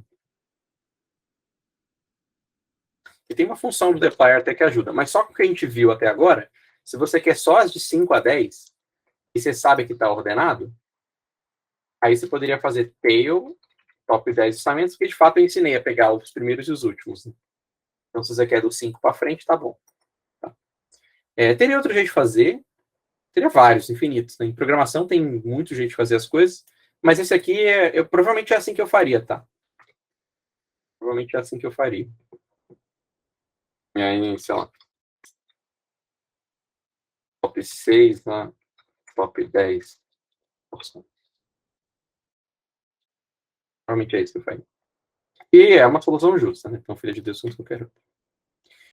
E tem uma função do deploy até que ajuda, mas só com o que a gente viu até agora, se você quer só as de 5 a 10, e você sabe que está ordenado, aí você poderia fazer tail, top 10 orçamentos, que de fato eu ensinei a pegar os primeiros e os últimos. Né? Então, se você quer do 5 para frente, tá bom. Tá? Teria outro jeito de fazer, teria vários, infinitos. Né? Em programação tem muito jeito de fazer as coisas, mas esse aqui provavelmente é assim que eu faria, tá? Provavelmente é assim que eu faria. E aí, sei lá, top 6, né? Top 10. Provavelmente é isso que eu faria. E é uma solução justa, né? Então, filha de Deus, não quero.